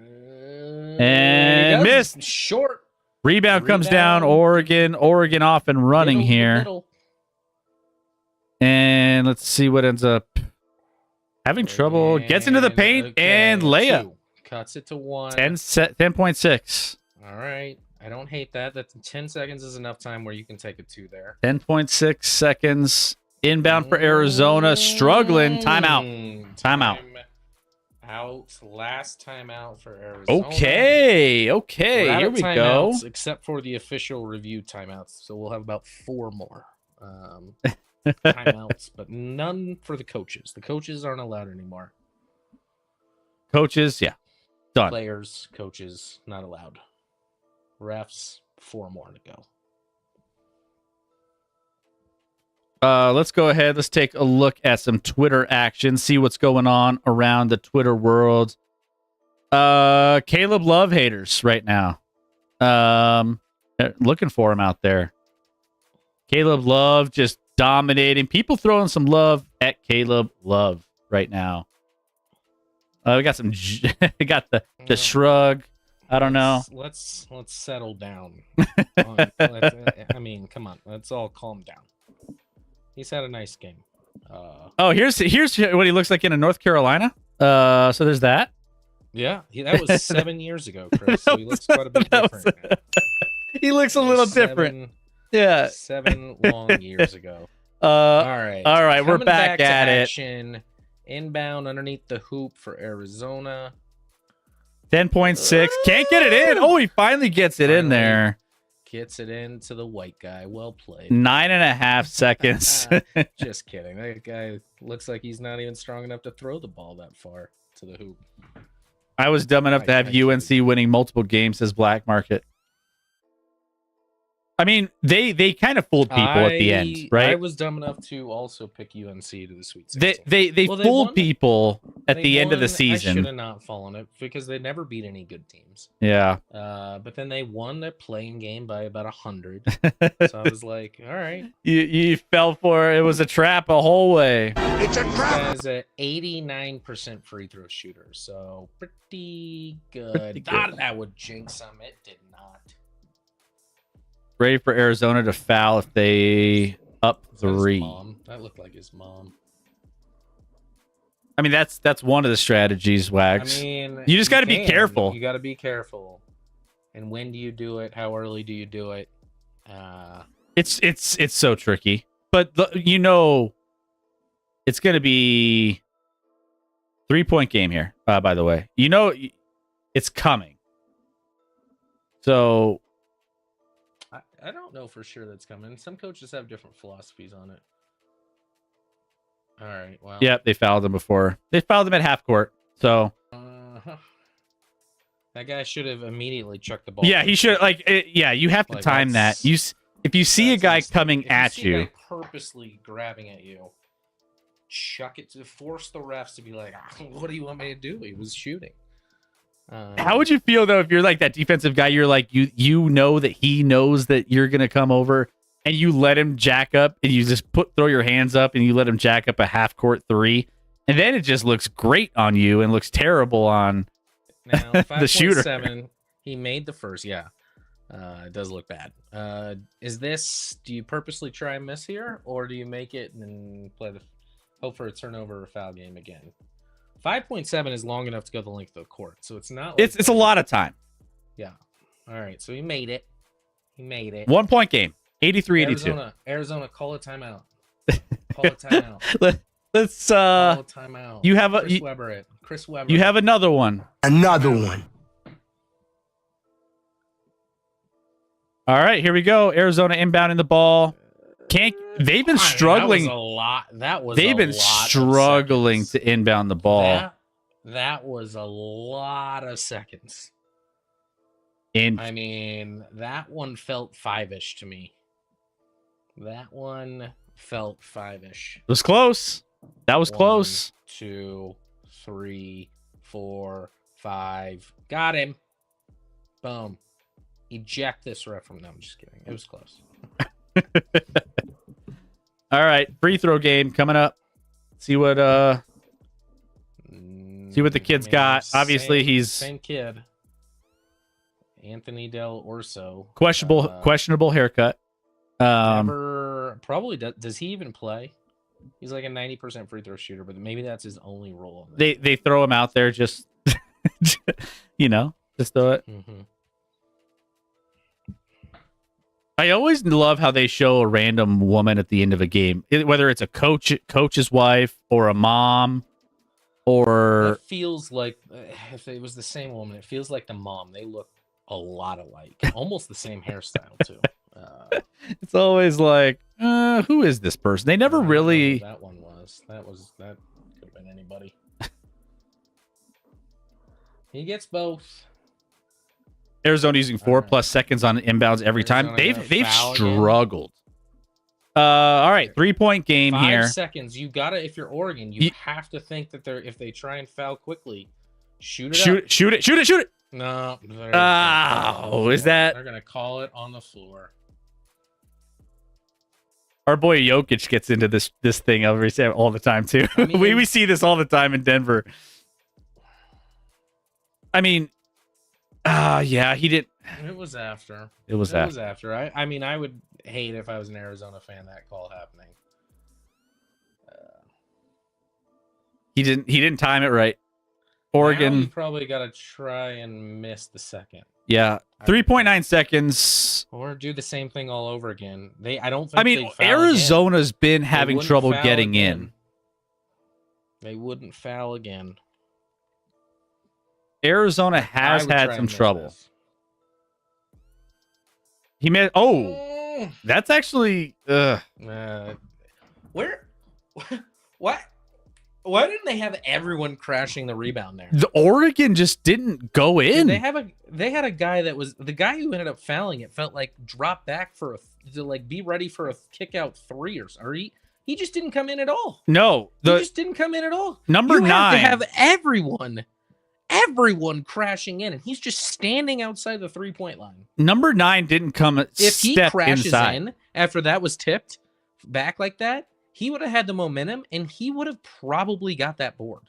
And missed.
Short.
Rebound comes down. Oregon off and running here. And let's see what ends up having trouble. Gets into the paint and layup.
2. Cuts it to 1.
10.6.
All right. I don't hate that. That's 10 seconds is enough time where you can take a 2 there.
10.6 seconds. Inbound for Arizona. Struggling. Timeout.
Last timeout for Arizona.
Okay. Here we go.
Except for the official review timeouts. So we'll have about 4 more timeouts, but none for the coaches. The coaches aren't allowed anymore.
Coaches, yeah. Done.
Players, coaches, not allowed. Refs, 4 more to go.
Let's go ahead. Let's take a look at some Twitter action, see what's going on around the Twitter world. Caleb Love haters right now. Looking for him out there. Caleb Love just dominating. People throwing some love at Caleb Love right now. We got some. We got the shrug. I don't know.
Let's settle down. I mean, come on. Let's all calm down. He's had a nice game.
Oh, here's what he looks like in North Carolina. So there's that.
Yeah, that was 7 years ago, Chris. So he looks quite a bit different now.
He looks a little different. Yeah.
7 long years ago.
All
right.
We're back at it.
Action. Inbound underneath the hoop for Arizona.
10.6. Can't get it in. Oh, he finally gets it in there.
Gets it into the white guy. Well played.
9.5 seconds.
Just kidding. That guy looks like he's not even strong enough to throw the ball that far to the hoop.
I was dumb enough to have UNC winning multiple games as black market. I mean, they kind of fooled people at the end, right?
I was dumb enough to also pick UNC to the Sweet 16.
They fooled people at the end of the
I
season.
should have not fallen it because they never beat any good teams.
Yeah.
But then they won their playing game by about 100. So I was like, all right.
You fell for it. It was a trap a whole way.
It's a trap.
As an 89% free throw shooter, so pretty good. Thought that would jinx them. It did not.
Ready for Arizona to foul if they up 3.
That looked like his mom.
I mean, that's one of the strategies, Wags.
I mean,
you just got to be careful.
You got to be careful. And when do you do it? How early do you do it?
It's so tricky. But it's going to be 3-point game here. By the way, it's coming. So.
I don't know for sure that's coming. Some coaches have different philosophies on it. All right. Well.
Yep, they fouled him before. They fouled him at half court. So.
That guy should have immediately chucked the ball.
Yeah, he should. You have to time that. If you see a guy coming at you,
a guy purposely grabbing at you, chuck it to force the refs to be like, "What do you want me to do?" He was shooting.
How would you feel though if you're like that defensive guy? You're like you know that he knows that you're gonna come over, and you let him jack up, and you just throw your hands up, and you let him jack up a half court 3, and then it just looks great on you and looks terrible on the shooter.
5.7. He made the first. Yeah, it does look bad. Do you purposely try and miss here, or do you make it and hope for a turnover or foul game again? 5.7 is long enough to go the length of the court, so it's not.
Like it's a lot of time.
Yeah. All right. So he made it.
1-point game. 83-82.
Arizona, call a timeout. Call a timeout.
Let's
call a timeout.
You have
Chris Webber.
You have another one.
Another one.
All right, here we go. Arizona inbounding the ball. They've been struggling. They've been struggling to inbound the ball.
That was a lot of seconds. I mean, that one felt 5-ish to me. That one felt 5-ish.
It was close. That was close.
1, 2, 3, 4, 5. Got him. Boom. Eject this ref from them. I'm just kidding. It was close.
All right, free throw game coming up. See what the kid's got. Obviously, he's
same kid. Anthony Del Orso.
Questionable haircut.
Probably does he even play? He's like a 90% free throw shooter, but maybe that's his only role.
They throw him out there just just throw it.
Mm-hmm.
I always love how they show a random woman at the end of a game, whether it's a coach's wife or a mom, or
it feels like if it was the same woman, it feels like the mom. They look a lot alike, almost the same hairstyle too.
It's always like, who is this person? They never really.
That could have been anybody. He gets both.
Arizona using 4+ seconds on inbounds every time. They've struggled. All right, 3-point game
5
here.
5 seconds. You gotta, if you're Oregon, you have to think that if they try and foul quickly, shoot it. No.
Is that?
They're gonna call it on the floor.
Our boy Jokic gets into this thing all the time too. I mean, we see this all the time in Denver. I mean, Yeah, he didn't.
It was after.
It was
after. I mean, I would hate if I was an Arizona fan that call happening.
He didn't time it right.
Now
Oregon.
you probably got to try and miss the second.
Yeah, 3.9 seconds.
Or do the same thing all over again. I don't think.
I mean, Arizona's been having trouble getting in.
They wouldn't foul again.
Arizona has had some trouble. He made. Oh, that's actually.
Where? What? Why didn't they have everyone crashing the rebound there?
The Oregon just didn't go in.
They had a guy that was the guy who ended up fouling. It felt like drop back to be ready for a kick out three or he just didn't come in at all.
No,
he just didn't come in at all.
Number 9
to have everyone crashing in, and he's just standing outside the 3-point line.
Number 9 didn't come.
If he crashes
inside.
In after that was tipped back like that, he would have had the momentum, and he would have probably got that board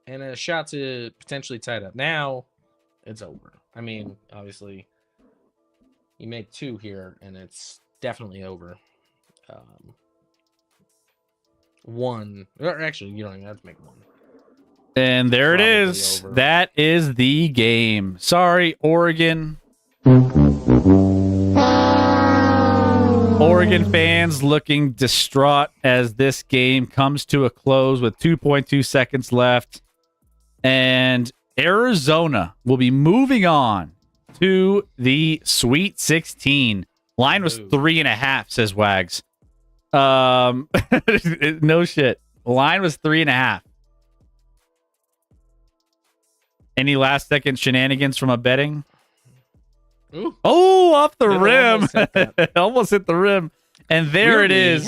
and a shot to potentially tie it up. Now it's over. I mean, obviously, you make 2 here, and it's definitely over. 1, or actually, you don't even have to make 1.
And there
Probably
it is.
over.
That is the game. Sorry, Oregon. Oregon fans looking distraught as this game comes to a close with 2.2 seconds left. And Arizona will be moving on to the Sweet 16. Line was 3.5, says Wags. No shit. Line was 3.5. Any last second shenanigans from a betting?
Ooh.
Oh, off the rim.
Almost
Almost hit the rim. And there
Weirdly,
it is.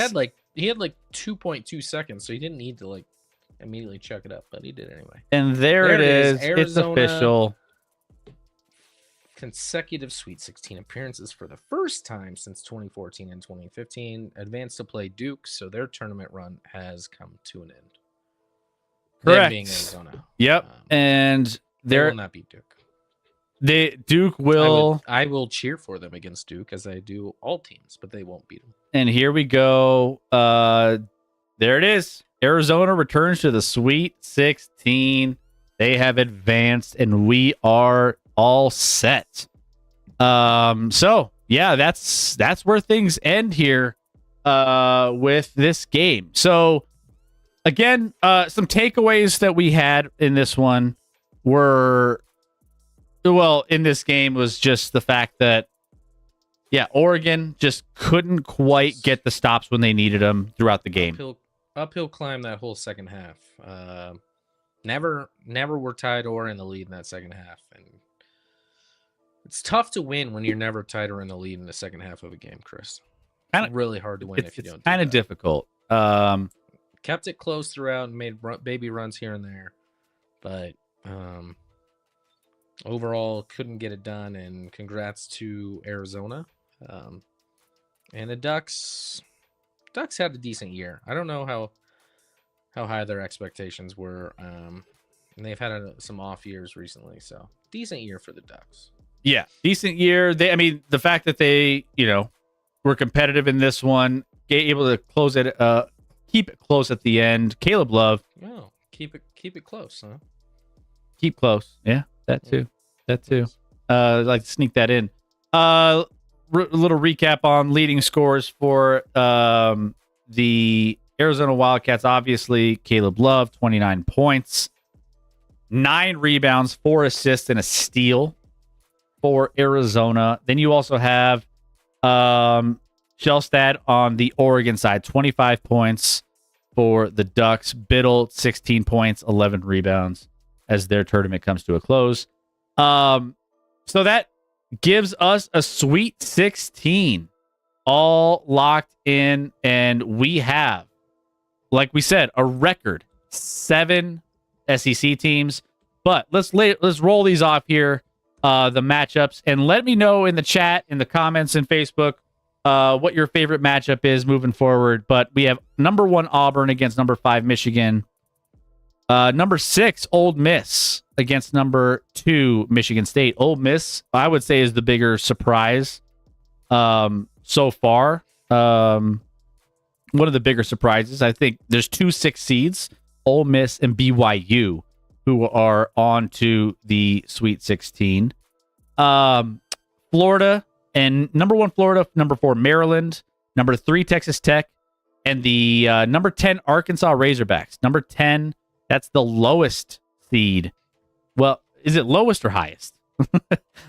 He had like 2.2 seconds, so he didn't need to immediately chuck it up, but he did anyway.
And there it is. It's
Arizona,
official.
Consecutive Sweet 16 appearances for the first time since 2014 and 2015. Advanced to play Duke, so their tournament run has come to an end.
Correct.
Them being Arizona.
Yep. And
they will not beat Duke.
Duke will.
I will cheer for them against Duke, as I do all teams, but they won't beat them.
And here we go. There it is. Arizona returns to the Sweet 16. They have advanced, and we are all set. So yeah, that's where things end here with this game. So again, some takeaways that we had in this one were, well, in this game was just the fact that, yeah, Oregon just couldn't quite get the stops when they needed them throughout the game.
Uphill climb that whole second half. Never were tied or in the lead in that second half, and it's tough to win when you're never tied or in the lead in the second half of a game, Chris. It's really hard to win if you don't. It's
kind of difficult.
Kept it close throughout and made baby runs here and there, but overall couldn't get it done. And congrats to Arizona. And the Ducks had a decent year. I don't know how high their expectations were. And they've had some off years recently, so decent year for the Ducks.
Yeah, decent year. The fact that they, were competitive in this one, able to close it, keep it close at the end. Caleb Love.
Oh, keep it close, huh?
Keep close. Yeah, that too. I'd like to sneak that in. Little recap on leading scores for the Arizona Wildcats. Obviously, Caleb Love, 29 points, 9 rebounds, 4 assists, and a steal for Arizona. Then you also have Shellstad on the Oregon side, 25 points for the Ducks. Biddle, 16 points, 11 rebounds as their tournament comes to a close. So that gives us a Sweet 16 all locked in, and we have, like we said, a record 7 SEC teams. But let's roll these off here, the matchups, and let me know in the chat, in the comments, and Facebook, what your favorite matchup is moving forward. But we have number 1 Auburn against number 5 Michigan, number 6 Ole Miss against number 2 Michigan State. Ole Miss, I would say, is the bigger surprise so far. One of the bigger surprises. I think there's 2 6 seeds, Ole Miss and BYU, who are on to the Sweet 16. Florida and number 1 Florida, number 4 Maryland, number 3 Texas Tech, and the number 10 Arkansas Razorbacks. Number 10, that's the lowest seed. Well, is it lowest or highest?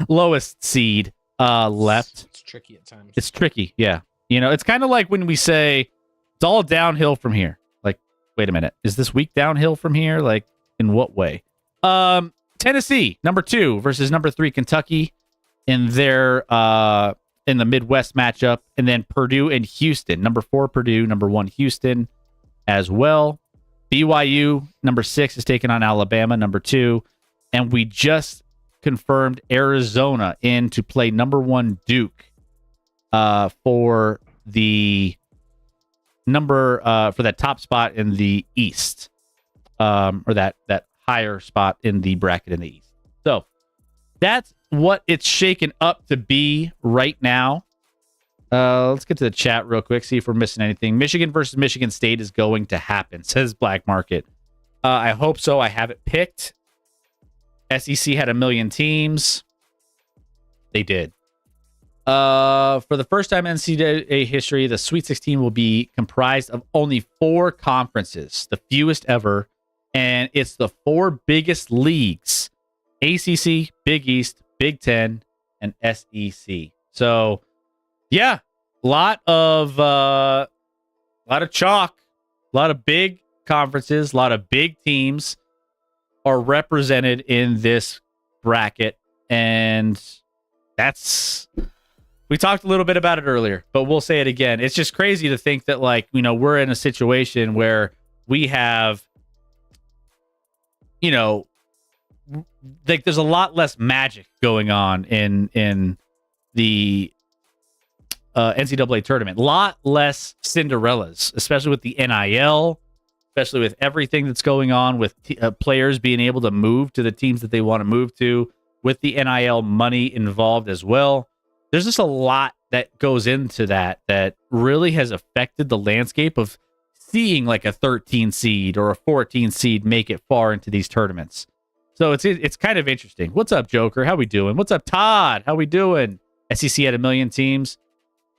Lowest seed left.
It's tricky at times.
It's tricky, yeah. You know, it's kind of like when we say it's all downhill from here. Like, wait a minute, is this week downhill from here? Like, in what way? Tennessee, number 2 versus number 3 Kentucky in their in the Midwest matchup, and then Purdue and Houston, number 4 Purdue, number 1 Houston as well. BYU, number 6, is taking on Alabama, number 2, and we just confirmed Arizona in to play number 1 Duke for the number for that top spot in the East, or that higher spot in the bracket in the East. So that's what it's shaken up to be right now. Let's get to the chat real quick, see if we're missing anything. Michigan versus Michigan State is going to happen, says Black Market. I hope so. I have it picked. SEC had 1 million teams. They did. For the first time in NCAA history, the Sweet 16 will be comprised of only 4 conferences, the fewest ever, and it's the 4 biggest leagues: ACC, Big East, Big Ten, and SEC. So, yeah, a lot of chalk, a lot of big conferences, a lot of big teams are represented in this bracket, and we talked a little bit about it earlier, but we'll say it again. It's just crazy to think that, like, you know, we're in a situation where we have, you know, like, there's a lot less magic going on in the NCAA tournament. A lot less Cinderellas, especially with the NIL, especially with everything that's going on with players being able to move to the teams that they want to move to, with the NIL money involved as well. There's just a lot that goes into that really has affected the landscape of seeing like a 13 seed or a 14 seed make it far into these tournaments. So it's kind of interesting. What's up, Joker? How we doing? What's up, Todd? How we doing? SEC had 1 million teams.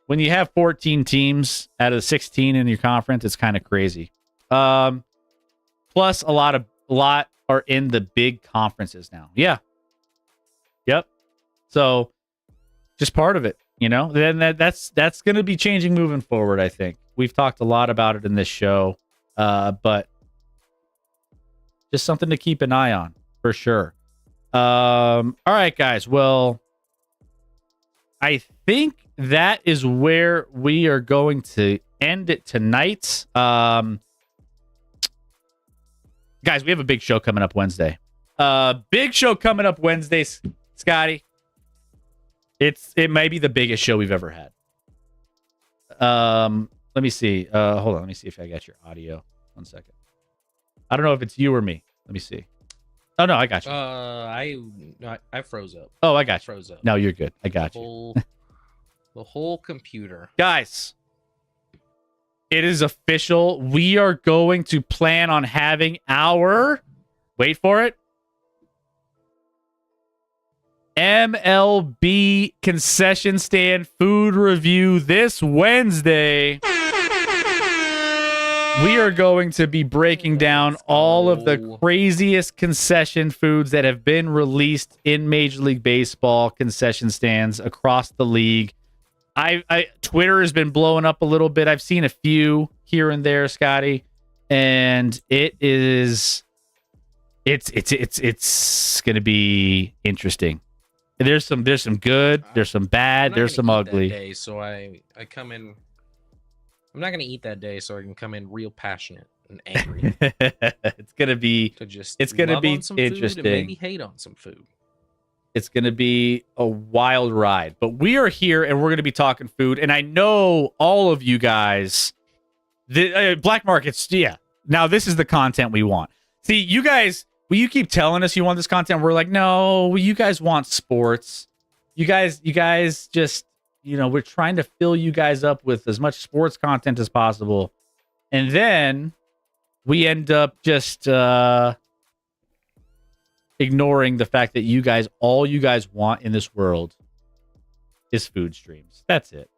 When you have 14 teams out of the 16 in your conference, it's kind of crazy. Plus, a lot are in the big conferences now. Yeah. Yep. So, just part of it, you know. Then that's going to be changing moving forward. I think we've talked a lot about it in this show, but just something to keep an eye on for sure. All right, guys. Well, I think that is where we are going to end it tonight. Guys, we have a big show coming up Wednesday. Big show coming up Wednesday, Scotty. It may be the biggest show we've ever had. Let me see. Hold on. Let me see if I got your audio. 1 second. I don't know if it's you or me. Let me see. Oh no, I got you.
I froze up.
Oh, I got you.
Froze up.
No, you're good. I got you.
The whole computer.
Guys, it is official. We are going to plan on having our, wait for it, MLB concession stand food review this Wednesday. We are going to be breaking down all of the craziest concession foods that have been released in Major League Baseball concession stands across the league. Twitter has been blowing up a little bit. I've seen a few here and there, Scotty, and it's going to be interesting. There's some good, there's some bad, there's some ugly.
Day, so I come in. I'm not gonna eat that day, so I can come in real passionate and angry.
It's gonna be interesting.
And maybe hate on some food.
It's gonna be a wild ride, but we are here and we're gonna be talking food. And I know all of you guys, the black markets. Yeah, now this is the content we want. See, you guys well, you keep telling us you want this content. We're like, no, well, you guys want sports. You guys just, we're trying to fill you guys up with as much sports content as possible. And then we end up just ignoring the fact that all you guys want in this world is food streams. That's it.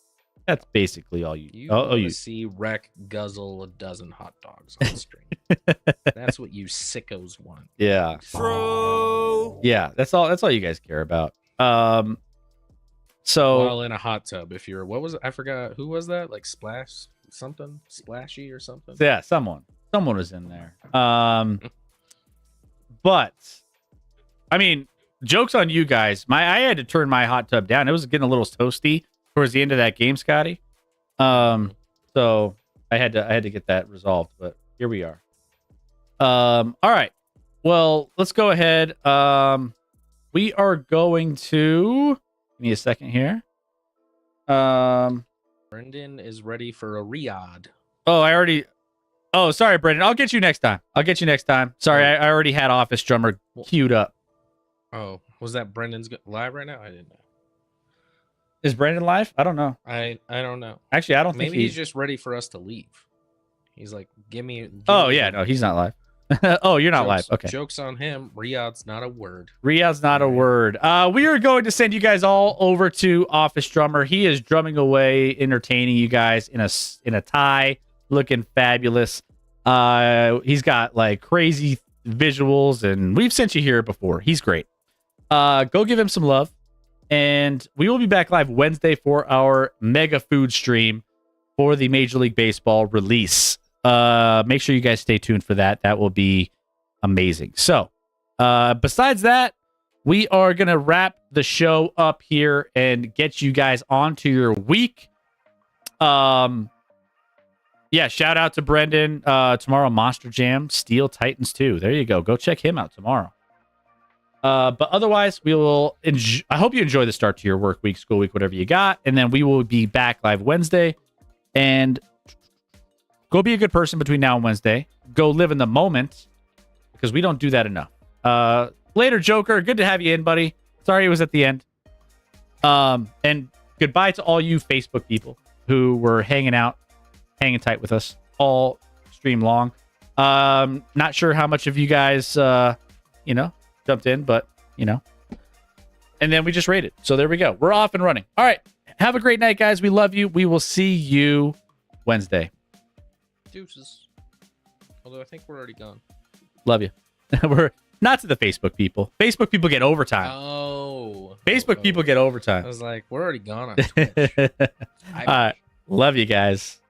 That's basically all you.
You see Rec guzzle a dozen hot dogs on stream. That's what you sickos want.
Yeah.
True.
Yeah, that's all you guys care about. So
while in a hot tub, if you're, what was it? I forgot who was that? Like Splashy or something.
yeah, someone was in there. But I mean, joke's on you guys. I had to turn my hot tub down. It was getting a little toasty towards the end of that game, Scotty. So I had to get that resolved, but here we are. All right. Well, let's go ahead. We are going to give me a second here.
Brendan is ready for a Riyadh.
Oh, sorry, Brendan. I'll get you next time. Sorry, I already had Office Drummer queued up.
Oh, was that Brendan's live right now? I didn't know.
Is Brendan live? I don't know.
I don't know.
Actually, I don't think
maybe he's just ready for us to leave. He's like, give me
oh yeah, no, he's not live. Oh, you're not live. Okay.
Joke's on him. Riyadh's not a word.
Riyadh's not a word. We are going to send you guys all over to Office Drummer. He is drumming away, entertaining you guys in a tie, looking fabulous. He's got like crazy visuals, and we've sent you here before. He's great. Go give him some love. And we will be back live Wednesday for our mega food stream for the Major League Baseball release. Make sure you guys stay tuned for that. That will be amazing. So, besides that, we are going to wrap the show up here and get you guys onto your week. Yeah, shout out to Brendan. Tomorrow, Monster Jam, Steel Titans 2. There you go. Go check him out tomorrow. But otherwise, we will. I hope you enjoy the start to your work week, school week, whatever you got. And then we will be back live Wednesday. And go be a good person between now and Wednesday. Go live in the moment, because we don't do that enough. Later, Joker. Good to have you in, buddy. Sorry it was at the end. And goodbye to all you Facebook people who were hanging tight with us all stream long. Not sure how much of you guys, jumped in, but and then we just rated. So there we go. We're off and running. All right. Have a great night, guys. We love you. We will see you Wednesday.
Deuces. Although I think we're already gone.
Love you. We're not to the Facebook people. Facebook people get overtime. Facebook people get overtime.
I was like, we're already gone on Twitch.
All right. Love you guys.